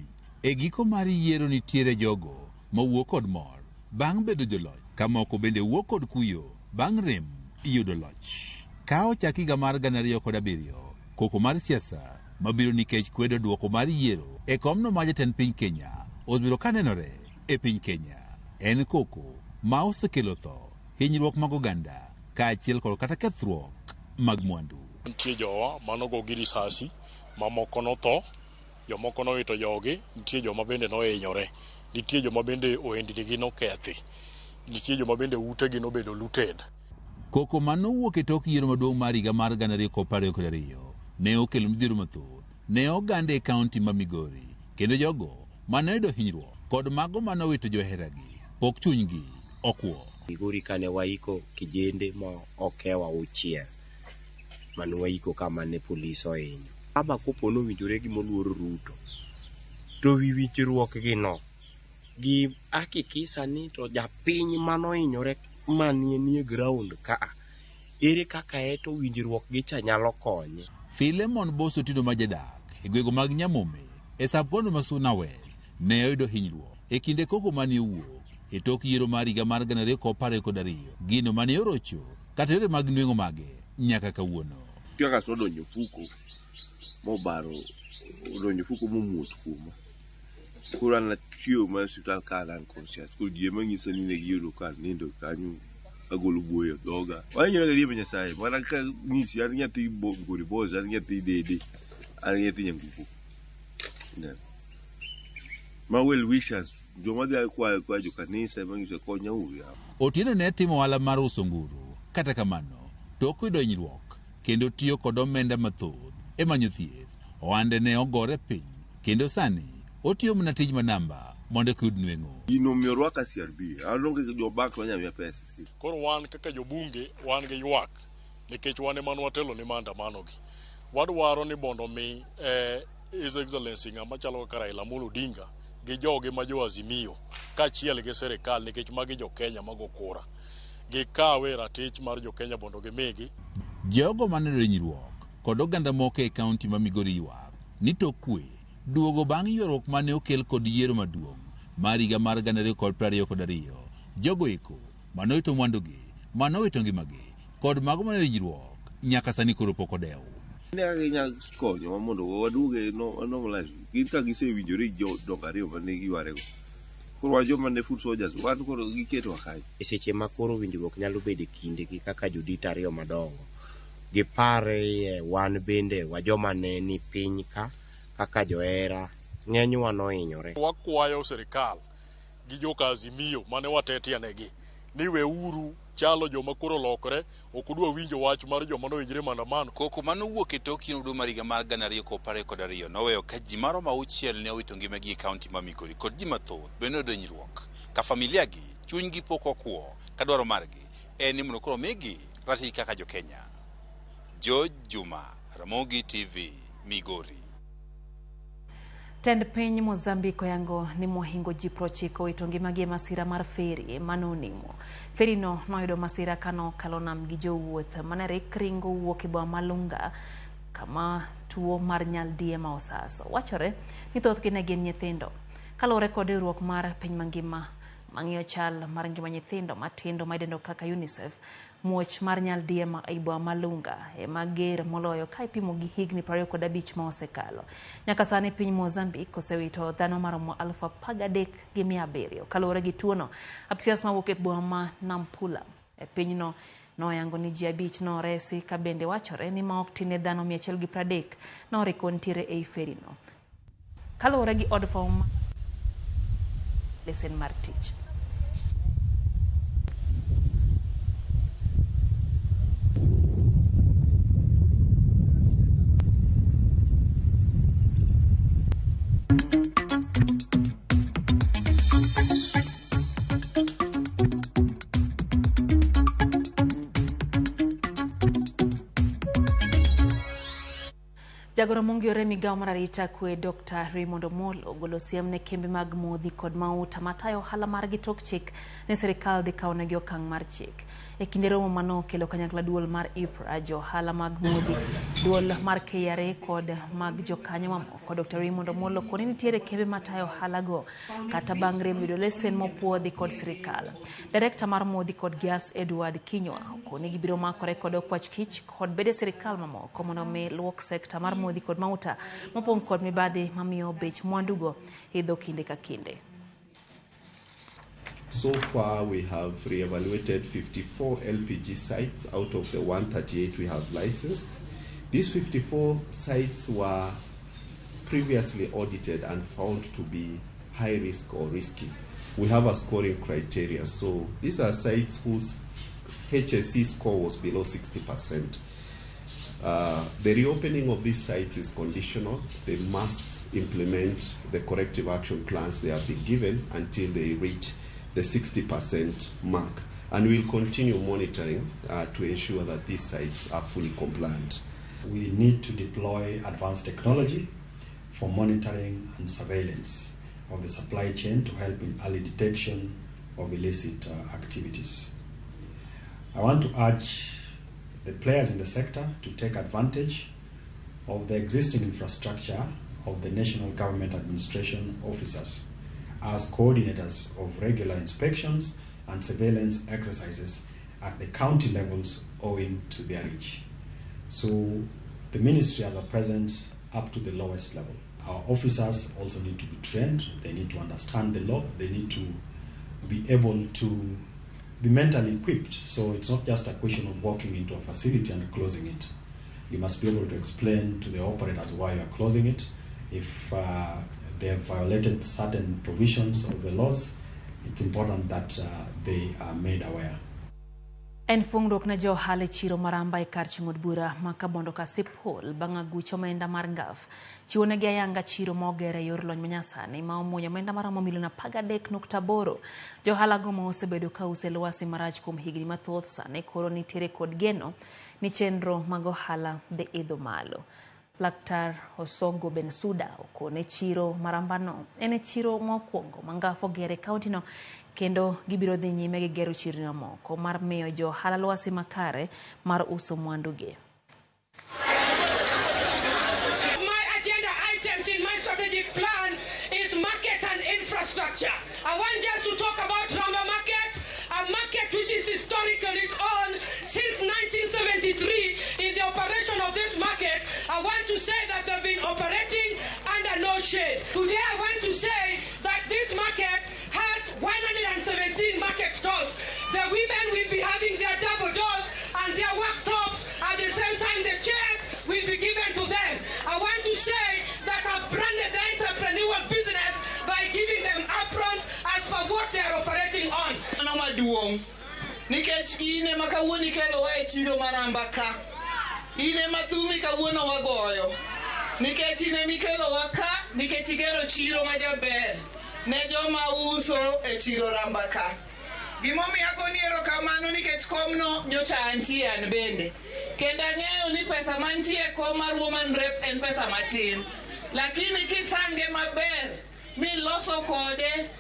E giko mar yiero nitiere jogo mawuok kod mor bang' bedo joloch, ka moko bende wuok kod kuyo bang' rem yudo loch. Ka ochak higa mar 2007, koko mar siasa mabiro nikech kwedo duoko mar yiero e komno ma jatend piny Kenya osebiro kanenore e piny Kenya. En koko ma osekelo tho, hinyruok mag oganda kaachiel kod kata kethruok mag mwandu. Nitie jowa manogo gi risasi, mamoko notho, jomoko nowito jogi, nitie joma bende nohinyore, nitie joma bende ohendnigi nokethi, nitie joma bende utegi nobedo looted. Koko manowuok e tok yiero maduong' mar higa mar 2022 ne okelo midhiero mathoth ne oganda e kaunti ma Migori, kendo jogo manoyudo hinyruok kod mago manowito joheragi pok chunygi okuo. Migori kane waiko kijende ma okewa uchiel mane waiko kama ne polis ohinyo. Aba kopo nowinjore gi moluor Ruto to wichruok gi no gi akikisa ni to japiny manohinyore manie ground ka ere kaka eto winjruok gi cha nyalo konye. Philemon Boso Tido majadak e gwego mag Nyamome e sabkono ma Suna West ne oyudo hinyruok e kinde koko mane owuok e tok yiero mar higa mar 2022 gino mane orocho kata yore mag nweng'o mage nyaka kawuono. Kaka sodonjo fuko mobaro odonjo fuko momuot kuma kura na chiyo ma hospital kalan conscious ko die manyiso ni ne giyudo ka nindo kanyo agolo buoyo doga wanyo ga liebe Nyasaye mana ka nyisi ar nyathi bogori boza ar nyathi dede ar nyathi nyangufu ma well wishers Joma dhi kwayo jo kanisa manyiso konya uya. Otieno ne timo ohala mar uso nguru. Kata kamano, tok yudo hinyruok kendo tiyo kod omenda mathoth e manyo thieth. Ohande ne ogore piny kendo sani otiyo mana tij manamba mondo kiyud nweng'o. Ino miyo rwaka CRB, alonge jo bank wanyamia pesa. Koro wan kaka jobunge wan gi ywak nikech wan ema watelo ni maandamanogi. Wadwaro ni mondo mi His Excellency ng'ama chalo kaka Raila Amolo Odinga gi joge ma jo Azimio kaachiel gi sirikal nikech magi jo Kenya mago kura. Gikawe ratich mar jo Kenya mondo gimigi. Jogo maneno hinyruok kod oganda moko e kaunti ma Migori ywak ni to kwe duogo bang' ywaruok mane okel kod yiero maduong' mar higa mar 2022. Jogo eko manowito mwandugi, manowito ngimagi kod mago maneno hinyruok nyaka sani koro pok odew. Ne nya konyo mondo waduoge normalize. Gin ka gisewinjore jo dongariyo mane giwarego. Koro wajo mane food soldiers wan koro giketo akany. E seche ma koro winjruok nyalo bedo kinde gi kaka jodit ariyo madongo. Gipare wan bende wajoma ne ni piny ka kaka johera ng'enywa nohinyore. Wakwayo sirikal gi joka Azimio mane watetianegi ni weuru chalo joma koro lokore ok odwa winjo wach mar joma nowinjre maandamano. Koko manowuok e tok yiero mar higa mar 2022 noweyo ka ji maromo 6 ne owito ngimagi e kaunti ma Migori kod ji mathoth bende oyudo hinyruok. Ka familia gi chunygi pok okuo ka dwaro margi en ni mondo koro migi ratich kaka jo Kenya. George Juma, RamogiTV, Migori. Tend piny Mozambique oyango ni mohingo ji 90 owito ngimagi e masira mar feri manonimo. Feri no noyudo masira kano kalo nam gi jowuoth mane ringo wuok e boma ma Lunga kama tuo mar nyaldiema osaso. Wachore ni thothgi ne gin nyithindo. Kaluwore kod riwruok mar piny mangima mang'iyo chal mar ngima nyithindo matindo maidendo kaka UNICEF, muoch mar nyaldiema e boma ma Lunga ema ger moloyo ka ipimo gi higni 25 ma osekalo. Nyaka sani piny Mozambique osewito dhano maromo 13,700 kaluwore gi tuono. Apias mawuok e boma ma Nampula e pinyno noyango ni ji 5 noresi ka bende wachore ni ma ok tin dhano 130 noriko ntiere ei ferino. Kaluwore gi od fwambo lesen mar tich. Jagoro mongiore migao mar arita kwe Dr. Raymond Molo golo siem ne kembe mag modhi kod mauta matayo ohala margi tok chik ne sirikal dhi kawo negi okang' mar chik. E kinde romo mano kelo kanyakla duol mar IPRA, johala mag modhi, duol mar KRA kod mag jokanyo mamoko. Dr. Raymond Molo koni nitiere kembe matayo ohala go kata bang' rem yudo lesen mopuodhi kod sirikal. Direkta mar modhi kod gas Edward Kinywa koni gibiro makore kod okwach kich kod bede sirikal mamoko mondo mi luok sekta mar modhi kod mauta mopong' kod mibadhi mamiyo bech mwandugo idho kinde ka kinde. So far, we have re-evaluated 54 LPG sites out of the 138 we have licensed. These 54 sites were previously audited and found to be high risk or risky. We have a scoring criteria. So these are sites whose HSE score was below 60%. The reopening of these sites is conditional. They must implement the corrective action plans they have been given until they reach the 60% mark, and we'll continue monitoring to ensure that these sites are fully compliant. We need to deploy advanced technology for monitoring and surveillance of the supply chain to help in early detection of illicit activities. I want to urge the players in the sector to take advantage of the existing infrastructure of the National Government Administration officers as coordinators of regular inspections and surveillance exercises at the county levels owing to their reach. So the ministry has a presence up to the lowest level. Our officers also need to be trained, they need to understand the law, they need to be able to be mentally equipped. So it's not just a question of walking into a facility and closing it. You must be able to explain to the operators why you are closing it. If they have violated certain provisions of the laws, it's important that they are made aware. En fungruok na jo hale chiro maramba e kar ching'od bura makabondo ka Sipol banga gucho omenda mar ngaf chiwone gi ayanga chiro mogere yor lony manyasani ma omuonyo omenda maromo milion 13.8. Jo hala go ma osebedo ka use lwasi marach kuom higni mathoth sani koro nitiere kod geno ni chenro mag ohala dhi idho malo. Laktar Osongo Bensuda okone chiro marambano ene chiro mokwongo mangafo gere kaunti no kendo gibiro dhi nyime gi gero chirno moko mar miyo jo hala lwasi makare mar uso mwandugi. My agenda items in my strategic plan is market and infrastructure. I want just to talk about Ramba market, a market which is historically on since 1973 in the operation of this market. I want to say that they've been operating under no shade. Today I want to say that this market has 117 market stalls. The women will be having their double doors and their worktops. At the same time, the chairs will be given to them. I want to say that I've branded the entrepreneurial business by giving them aprons as per what they are operating on. Nikech ine makawuoni kelo wa e chiro maramba ka. Ine mathumi kawuono wagoyo. Nikech ine mikelo wa ka, nikech igero chiro majaber. Ne joma uso e chiro Ramba ka. Gimomiyo agoni erokamano nikech komno nyocha antie an bende. Kendo ang'eyo ni pesa mantie kom mar woman rep en pesa matin. Lakini kisange maber miloso kode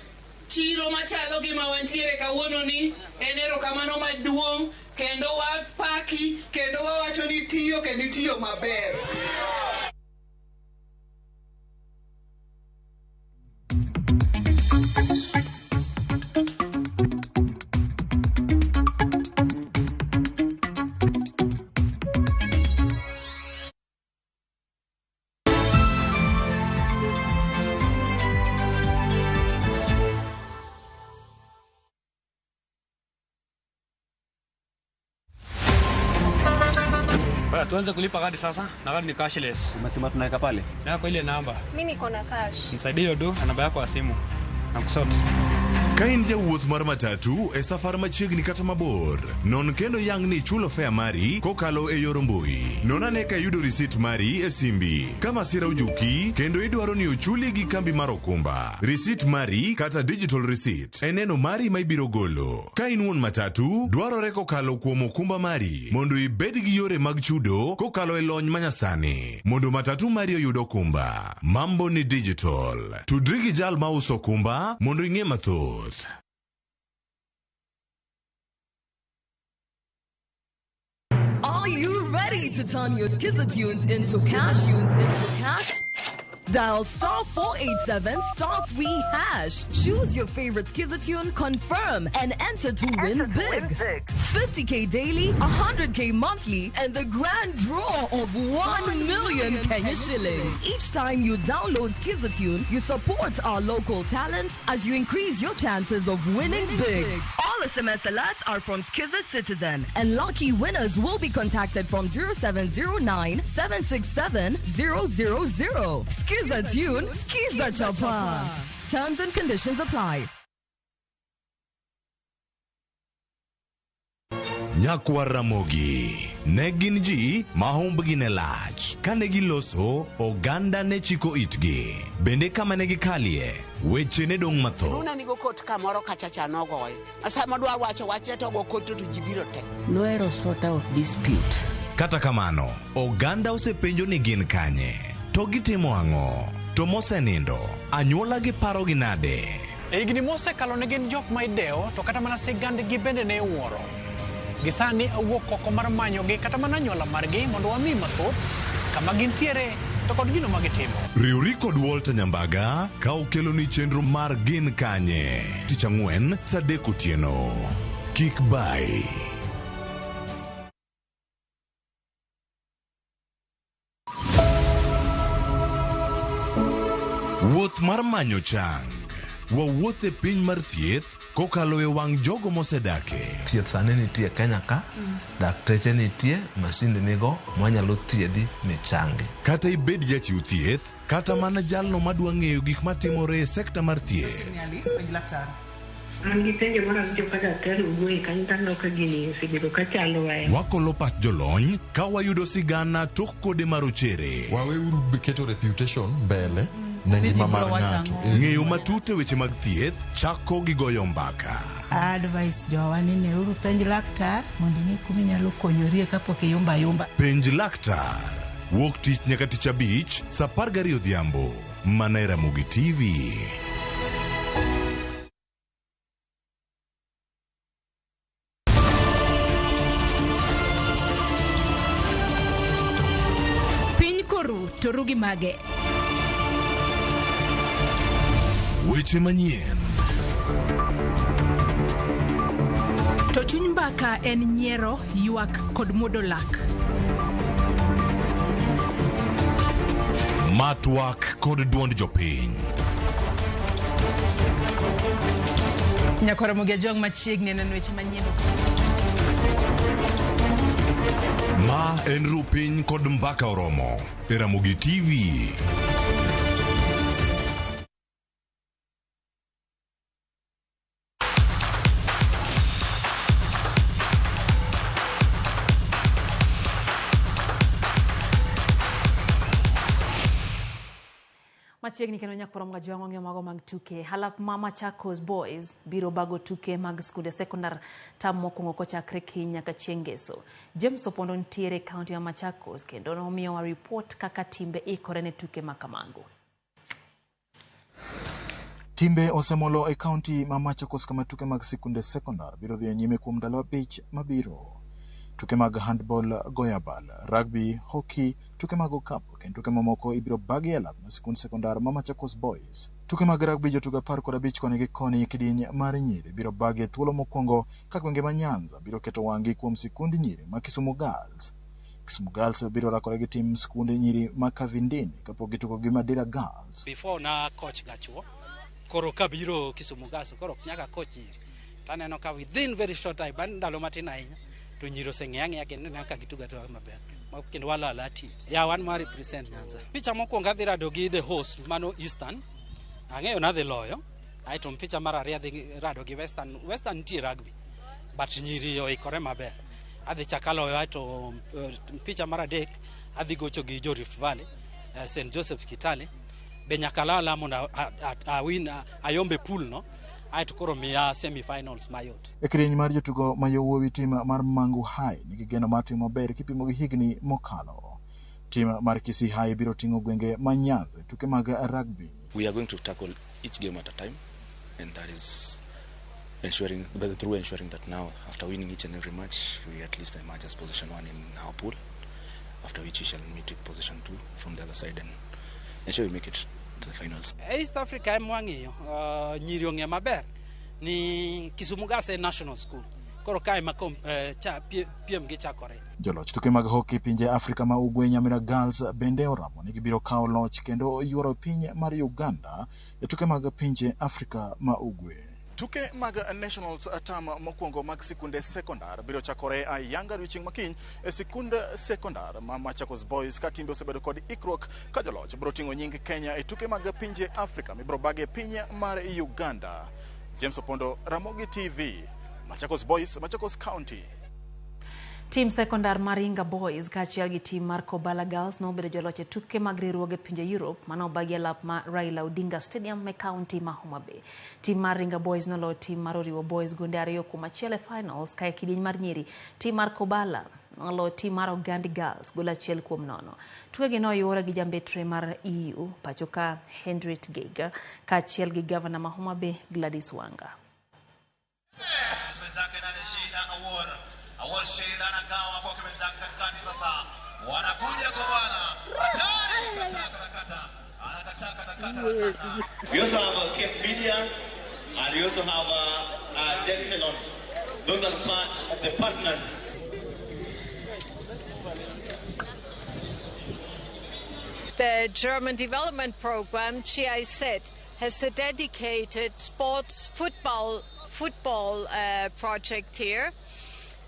chiro machalo gima wantiere kawuono ni en erokamano maduong' kendo wapaki kendo wawacho ni tiyo kendo tiyo maber. Tuanze kulipa kadi sasa, na kadi ni cashless. Umesema tunaweka pale? Na kwa ile namba. Mimi niko na cash. Nisaidie hiyo do na namba yako ya simu. Nakusoti. Kain jawuoth mar matatu e safar machiegni kata mabor. Non kendo yang ni chulo fare mari kokalo e yor mbui. Non ane ka yudo receipt mari e simbi. Kama sira ujuki kendo idwaro ni ochuli gi kambi mar okumba. Receipt mari kata digital receipt eneno mari ma ibiro golo. Ka in wuon matatu dwarore kokalo kuom okumba mari mondo ibed gi yore mag chudo kokalo e lony manyasani. Mondo matatu mari oyud okumba. Mambo ni digital. Tudri gi jal ma uso okumba mondo ing'e mathoth. Are you ready to turn your Skizza-tunes into cash? Dial *487 *3#. Choose your favorite Skizza-tune, confirm, and enter to win big. 50K daily, 100K monthly, and the grand draw of 1 million Kenya shillings. Each time you download Skizza-tune, you support our local talent as you increase your chances of winning big. All SMS alerts are from Skizza Citizen, and lucky winners will be contacted from 0709 767 000. Skizza-tune, Skizza Chapa. Terms and conditions apply. Nyakwa Ramogi ne gin ji ma humbgi ne lach kane giloso oganda ne chiko itgi bende kama ne gikalie weche ne dong' matho. Nuna nigo kot kamoro kachacha nogoy asa madwa wacho wache to go kot to jibiro tek. Noero sort out dispute. Kata kamano oganda osepenjo ni gin kanye to gitimo ang'o to mosenindo anyuola gi paro gi nade. Higni mosekalo ne gin jok ma ideo to kata mana sigand gi bende ne wuoro. Gisani awuok oko mar manyo gi kata mana anyuola margi mondo wami mathoth kama gintiere to kod gino magitimo. Riuri kod Walter Nyambaga ka okelo ni chenro mar gin kanye tich ang'wen saa 3 otieno. Kik bai. Wuoth mar manyo chang. Wawuoth e piny mar thieth kokalo e wang' jogo mosedake. Thieth sani nitie Kenya ka, dakteche nitie, masinde nigo mwanyalo thiedhi michangi. Kata ibed jachiw thieth, kata mana jalno madwa ng'eyo gik matimore e sekta mar thieth. Wakolo pach jolony ka wayudo sigana tok kode marochere. Waweuru keto reputation mbele ne ngima mar ng'ato. Ng'eyo matut e weche mag thieth chako gi goyo mbaka. Advice jowa ni neuru penj laktar mondo ing'e kuma inyalo konyorie kapok iyumba. Penj laktar. Wuok tich nyaka tich abich, saa 12 odhiambo. Mana e Ramogi TV. To rugi mage. Weche manyien. To chuny mbaka en nyiero, ywak kod muodo lak. Matwak kod duond jopiny. Nyakora Ramogi jong machiegni neno weche manyien. Ma en rupiny kod mbaka oromo e Ramogi TV. Machiegni kendo nyakora mga ng'eyo mago mag tuke. Halap ma Machakos Boys biro bago tuke mag skunde sekondar tam mokwongo kochakre kiny nyaka chieng' ngeso. James Opondo ntiere kaunti ya Machakos kendo nomiyo wa report kaka timbe ikore ne tuke makamago. Timbe osemolo e kaunti ma Machakos kama tuke mag sikunde sekondar biro dhi nyime kuom ndalo 5 mabiro. Tuke mag handball, goyabal, rugby, hockey, tuke mag okapu kendo tuke mamoko ibiro bagi e lab ma sikund sekondar ma Machakos Boys. Tuke mag rugby jotugo 15 koni gi koni kidiny mar nyiri biro bagi thuolo mokwongo ka gwenge ma Nyanza biro keto wang'i kuom sikund nyiri ma Kisumu Girls. Kisumu Girls biro rakore gi tim sikund nyiri ma Kavindini kapok gitugo gi Madira Girls. Before na coach gachuo koro kabiro Kisumu Girls koro nyaka coach nyiri. Taneno ka within very short time ban ndalo matin ahinya to nyiro seng'e kendo ka gituga to maber kendo wala teams ya wan ma represent Nyanza. Picha mokwongo adhi rado gi the host mano Eastern, ang'eyo na dhi loyo. Aito picha mar ariyo adhi rado gi Western nitie rugby but nyiri oikore maber. Adhi chakaloyo aito picha mar adek adhi gocho gi jo Rift Valley, St Joseph Kitale be nyaka lala mondo win ayombe pool no. Aito koro miya semi-finals mayot. E kidieny mar jotugo ma yowuowi tim mar Mangu High nigi geno mar timo maber kipimo gi higni mokalo. Tim mar Kisii High biro ting'o gwenge ma Nyanza tuke mag rugby. We are going to tackle each game at a time, and that is ensuring that now after winning each and every match we at least emerge as position 1 in our pool, after which we shall meet with position 2 from the other side and ensure we make it to the finals. East Africa mwangiyo nyiri ong'e maber ni Kisumu Girls National School koro kae makom piem gi chakore. Joloch tuke mag hockey pinje Afrika ma ugwe Nyamira Girls bende oramo ni gibiro kawo loch kendo yuoro piny mar Uganda e tuke mag pinje Afrika ma ugwe. Tuke mag Nationals tam mokwongo mag sikunde sekondar biro chakore ayanga odiechieng' makiny e sikunde sekondar ma Machakos Boys ka timbe osebedo kod ikruok ka joloch biro ting'o nying Kenya e tuke mag pinje Afrika mibiro bage piny mar Uganda. James Opondo, Ramogi TV, Machakos Boys, Machakos County. Team sekondar Maringa Boys kaachiel gi team mar Kobala Girls nobedo joloch e tuke mag riwruoge pinje Europe mano bagi lap ma Raila Odinga Stadium me county ma Homa Bay. Team mar Maringa Boys nolo team mar Oriwo Boys gonde 2-1 e finals kae kidieny mar nyiri. Team mar Kobala nolo team mar Ogandi Girls gola 1-0. Tuke no yora gi jambetre mar EU pachoka Hendrit Geiger kaachiel gi governor ma Homa Bay Gladys Wanga. Awashida anagawa kwa kimezaki katikati sasa. Wanakuja kwa bwana. Hatari anakata. We also have a Cape Media and we also have a Decathlon. Those are part of the partners. The German development program, GIZ, has a dedicated sports football football project here.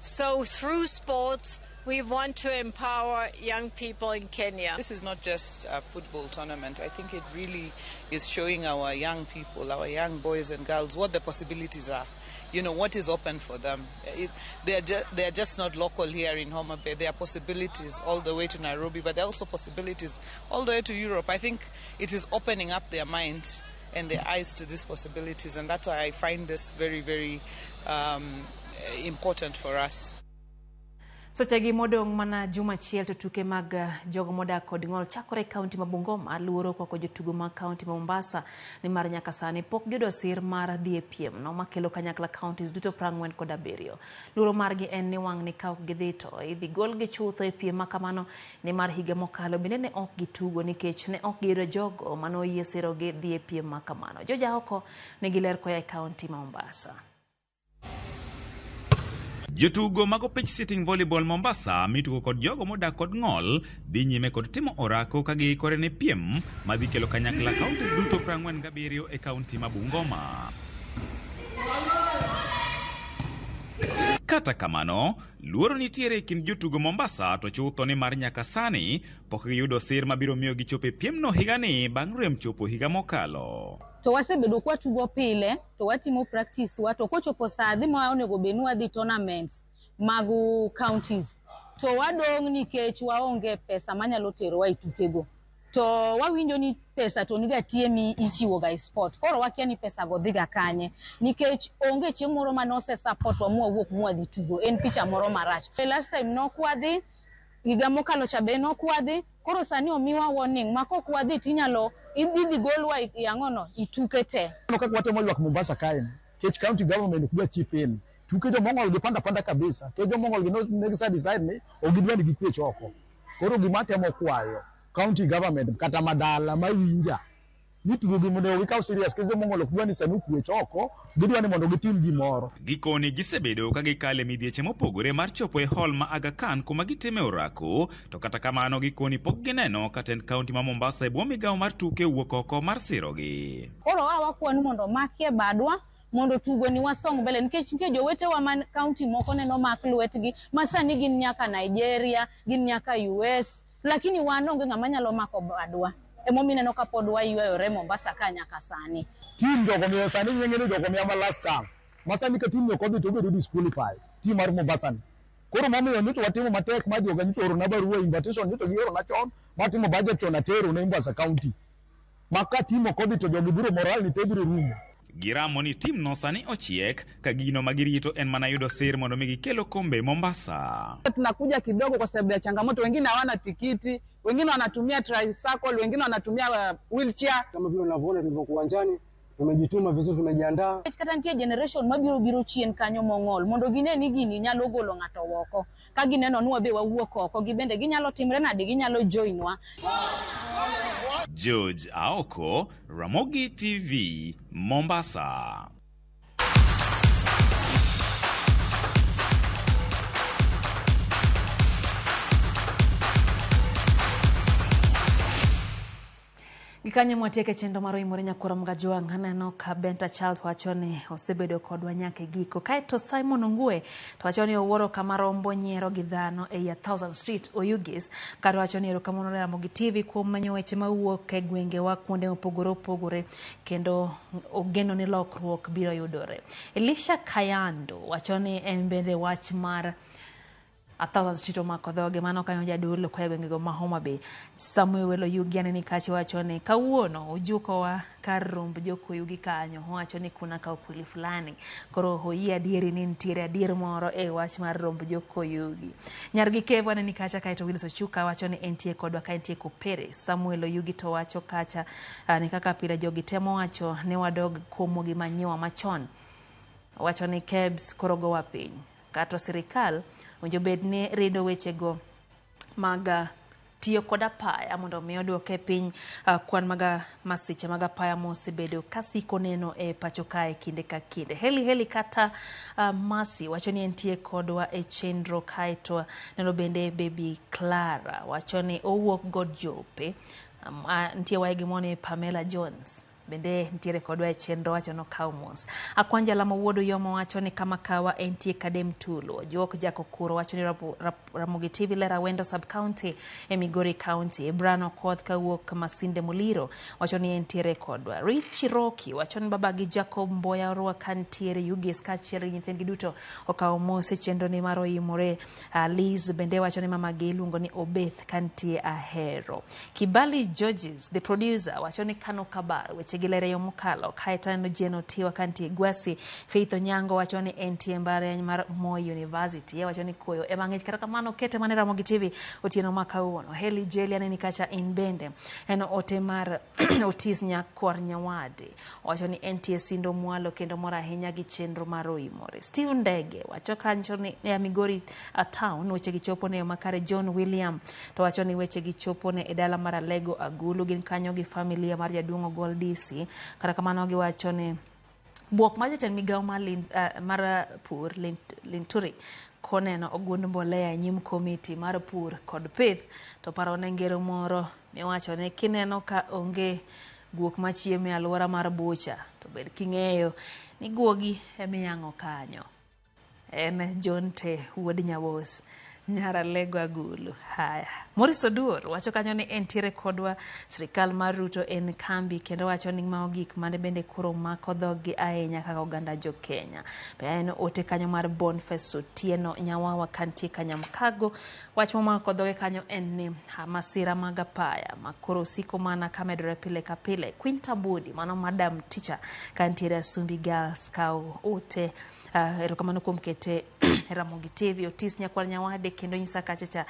So through sports, we want to empower young people in Kenya. This is not just a football tournament. I think it really is showing our young people, our young boys and girls, what the possibilities are. You know, what is open for them. They are just not local here in Homa Bay. There are possibilities all the way to Nairobi, but there are also possibilities all the way to Europe. I think it is opening up their mind and their eyes to these possibilities, and that's why I find this very, very important for us. Sachagi modong mana juma chiel to tuke mag jogo modak kod ng'ol chakore kaunti ma Bungoma luoro kwa jotugo mag kaunti ma Mombasa ni mar nyaka sani pok gido sir mar dhi e piem no makelo kanyakla counties duto 40 kod 7. Luoro margi en ni wang' ni ka ok gidhi to idhi gol gi chutho e piem makamano ni mar higa mokalo bende ne ok gitugo nikech ne ok giyudo jogo mano yie siro gi dhi e piem makamano. Joja oko ne giler koya e kaunti ma Mombasa. Jotugo mag opich sitting volleyball Mombasa mitugo kod jogo modak kod ng'ol dhi nyime kod timo orako ka giikore ne piem madhi kelo kanyakla kaunti duto 47 e kaunti ma Bungoma. Kata kamano, luoro nitiere kind jotugo Mombasa to chutho ni mar nyaka sani pok giyudo sir mabiro miyo gichopo e piemno higani bang' rem chopo higa mokalo. To wasebedo kwa tugo pile to watimo practice wa to kochopo saa dhi ma onego benu adhi tournaments magu counties to wadong' nikech waonge pesa manyalo tero wa itukego to wawinjo ni pesa to niga tiemi ichiwo ga sport koro wakia ni pesa go dhiga kanye nikech onge chieng' moro manose support wa muwuok muadhi tugo en picha moro marach. Last time nokwadhi higa mokalo cha be nokwadhi koro sani omiwa warning makok wadhi tinyalo idhi golwa yang'ono ituke te. Kaka watemo ywak Mombasa kae kech county government kuja chip in tuke jo mong'ol gi panda kabisa ke jo mong'ol gi no negisa decide ni ogidwa ni gikwech oko koro gima temo kwayo county government kata madala mawinja ni tugo gi mondo gikaw serious ke jo mong'ol kuja ni sanu kwech oko gidwa ni mondo gitim gimoro. Gikoni gisebedo ka gikale midhieche mopogore mar chopo e hall ma Aga Khan kuma gitime orako to kata kamano gikoni pok gineno kata en kaunti ma Mombasa e bwo migawo mar tuke wuok oko mar sirogi. Koro wakwani mondo makie badwa mondo tugo ni wasong mbele nikech nitie jowete wa man county moko neno mak lwetgi masani gin nyaka Nigeria gin nyaka US lakini wan onge ng'ama nyalo mako badwa emomineno ka pod wayueyore Mombasa ka nyaka sani. Team jogo miyo sani nyengene jogo miyo ma last chance masani ka team no kodhi to bedo disqualified team mar Mombasa koro momiyo ni to watimo matek ma joga ni to oro na barua invitation ni to gioro na chon matimo budget to na tero na Mombasa county maka team kodhi to jogi biro moral ni te biro rumo. Giramo ni team no sani ochiek ka gino magirito en mana yudo sir mondo migi kelo kombe Mombasa. Tunakuja kidogo kwa sababu ya changamoto, wengine hawana tikiti, wengine wanatumia tricycle, wengine wanatumia wheelchair. Kama vile unavyoona tulivyokuwa uwanjani, tumejituma vizuri, tumejiandaa. Kata nitie generation mabiro chien kanyo mong'ol mondo gine ni gini nyalo golo ng'ato oko. Ka gineno nuwa be wawuok oko gibende ginyalo timre nade ginyalo joinwa. George Aoko, Ramogi TV, Mombasa. Gikanye mwateke chendo maro imore nyakoro mgajuang haneno ka Benta Charles wachone osebedo kodwa nyake giko kaeto Simon Ongue to wachone owuoro kamarombo nyiero gi dhano e 1000 Street Oyugis kar wachone ero kamono RamogiTV kuom manyo weche mawuok e gwenge wa kuonde opogore kendo ogeno ni lokruok biro yudore. Elisha Kayando wachone en bende wach mar 1000 Street omako dhoge mano kanyo jadolo kwa gwengego ma Homa Bay. Samuel Welo Yugiane ni kachi wachone kawuono ujuko wa kar romb jokoyugi kanyo wachone kuna ka okuli fulani koro hoyi adieri ni ntiere adier moro e wach mar romb jokoyugi. Nyargi Kevo ni kacha kaito Wilson Chuka wachone entie kodwa ka entie kopere. Samuel Yugi to wacho kacha ni kaka pira jogi temo wacho ne wadog komo gi manyiwa machon wachone Kebs korogo wapiny kato sirikal onjobed ni rido wechego maga tiyo koda paya mondo miyo duoke piny kwan maga masiche maga paya mosebedo kasiko neno e pacho kae kinde ka kinde. Heli kata Masi wachoni entie kodwa e chenro kaito neno bende Baby Clara wachoni owuok god jope ntie waegi mone Pamela Jones bende ntiere kodwa e chenro wacho no kaumos. Akwanja lamo wuodo yomo wacho ni kama kawa entie kadem tulo. Jok jako kuro wacho ni RamogiTV lera wendo sub-county e Migori County. Brano Koth kawuok Masinde Muliro wacho ni entiere kodwa. Rich Chiroki wacho ni babagi Jacob Mboya Rua kantiere Yugis kachiel nyithindgi duto okawo mose chenro ni maro imore. Liz bende wacho ni mamagi iluongo ni Obeth kantie Ahero. Kibali Georges the producer wacho ni Kano Kabar wechegilere yo mukalo kaitano Jeno Tiwa kantie Gwasi. Faith Onyango wacho ni entie mbareny mar Moi University wacho ni koyo emang'ich kata kamano kete mane RamogiTV otieno makauono. Heli Jeli aneni kacha in bende eno ote mar Otis Nyakwar Nyawadi wacho ni entie sindo mwalo kendo mora ahinya gi chenro mar oimore. Steve Ndege wacho kancho ni Migori town weche gichopo ne makare. John William to wacho ni weche gichopo ne edala mar Alego Agulu gin kanyo gi familia mar jaduong' Ogol DC. Kata kamano giwacho ni buok ma jatend migawo mar pur Linturi koneno ogund mbolea nyim komiti mar pur kod pith to paro ne ngero moro miwacho ni kineno ka onge guok machiemo e alwora mar bucha to bed king'eyo ni guogi emiyang'o kanyo. En Jonte wuod Nyawos nyara Alego Agulu. Haya, Morris Oduor wacho kanyo ni entiere kodwa sirikal mar Ruto en kambi kendo wacho ni mao gik mane bende koro mako dhogi ahinya kaka oganda jo Kenya. Be en ote kanyo mar Boniface Otieno Nyawawa kantie Kanyamkago wacho mako dhoge kanyo en ni masira mag apaya makoro siko mana kamedore pile ka pile. Quinta Budi mano Madam Teacher kantie Sumbi Girls kawo ote erokamano kuom kete RamogiTV. Otis Nyakwar Nyawadi kendo nyisa kachacha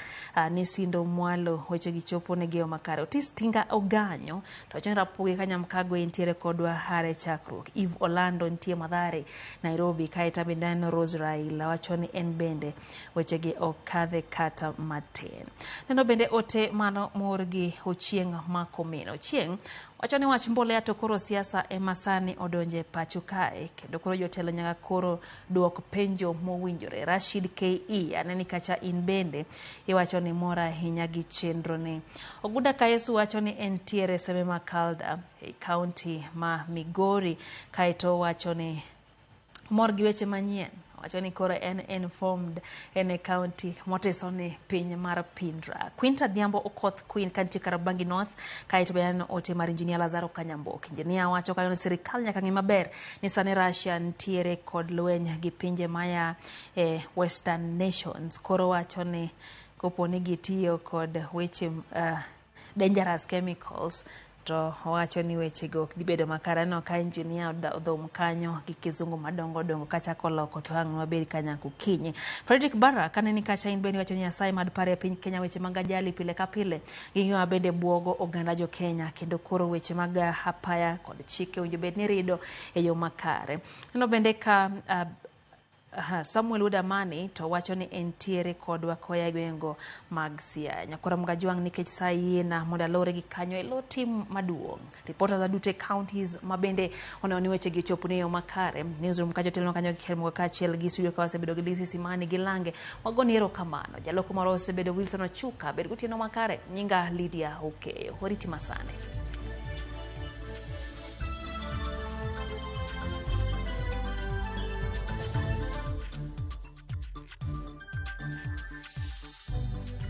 ni sindo mwalo weche gichopo ne geo makare. Otis Tinga Oganyo to wacho ni Rapogi Kanyamkago entiere kodwa hare chakruok. Eve Orlando ntie Mathare Nairobi kaita bendano Rose Raila wacho ni en bende weche gi okadhe kata matin. Neno bende ote mano morgi Ochieng' Makomino. Ochieng' wacho ni wach mbolea to koro siasa emasani odonje pacho kae kendo koro jotelo nyaka koro duok penjo mowinjore. Rashid KE aneni kacha in bende iwacho ni mora ahinya gi chenro ni. Oguda Kayesu wacho ni entiere Seme Makalda e county ma Migori kaito wacho ni mor gi weche manyien. Wacho ni koro en informed ene county moteso ni piny mar Pindra. Quinta Diambo Okoth Queen kantie Karabangi North kaito bende ote mar Engineer Lazaro Kanyambok. Engineer wacho kayo ni sirikal nyaka ng'i maber ni sani Russia ntiere kod lweny gi pinje maya Western Nations. Koro wacho ni kopo ni gitiyo kod weche dangerous chemicals to wacho ni weche go dhi bedo makare. No ka engineer odhom kanyo gi kizungu madongo dongo kachako loko to ang' mabedi kanyaku kinyi. Frederick Barra kaneni kacha in bende wacho ni Nyasaye mad pare piny Kenya weche mag ajali pile ka pile ging'ewa bende buogo oganda jo Kenya kendo koro weche mag apaya kod chike winjo bed ni rido e yo makare. No bende ka Samuel Udamani to wacho ni entiere kodwa koya gwengo mag Siaya. Nyakora Mgajwang nikech sai na moda lore gi kanyo e lo tim maduong'. Reporters za dute counties mabende onaoni weche gi chopo ne yo makare. Newsroom kajo telo kanyo kelmo kachiel gi studio ka wasebedo gi Lisi Simani gi Lange. Wagoni ero kamano. Jaloko maro osebedo Wilson Ochuka bedo gutieno makare. Nyinga Lydia Okeyo. Horiti masane.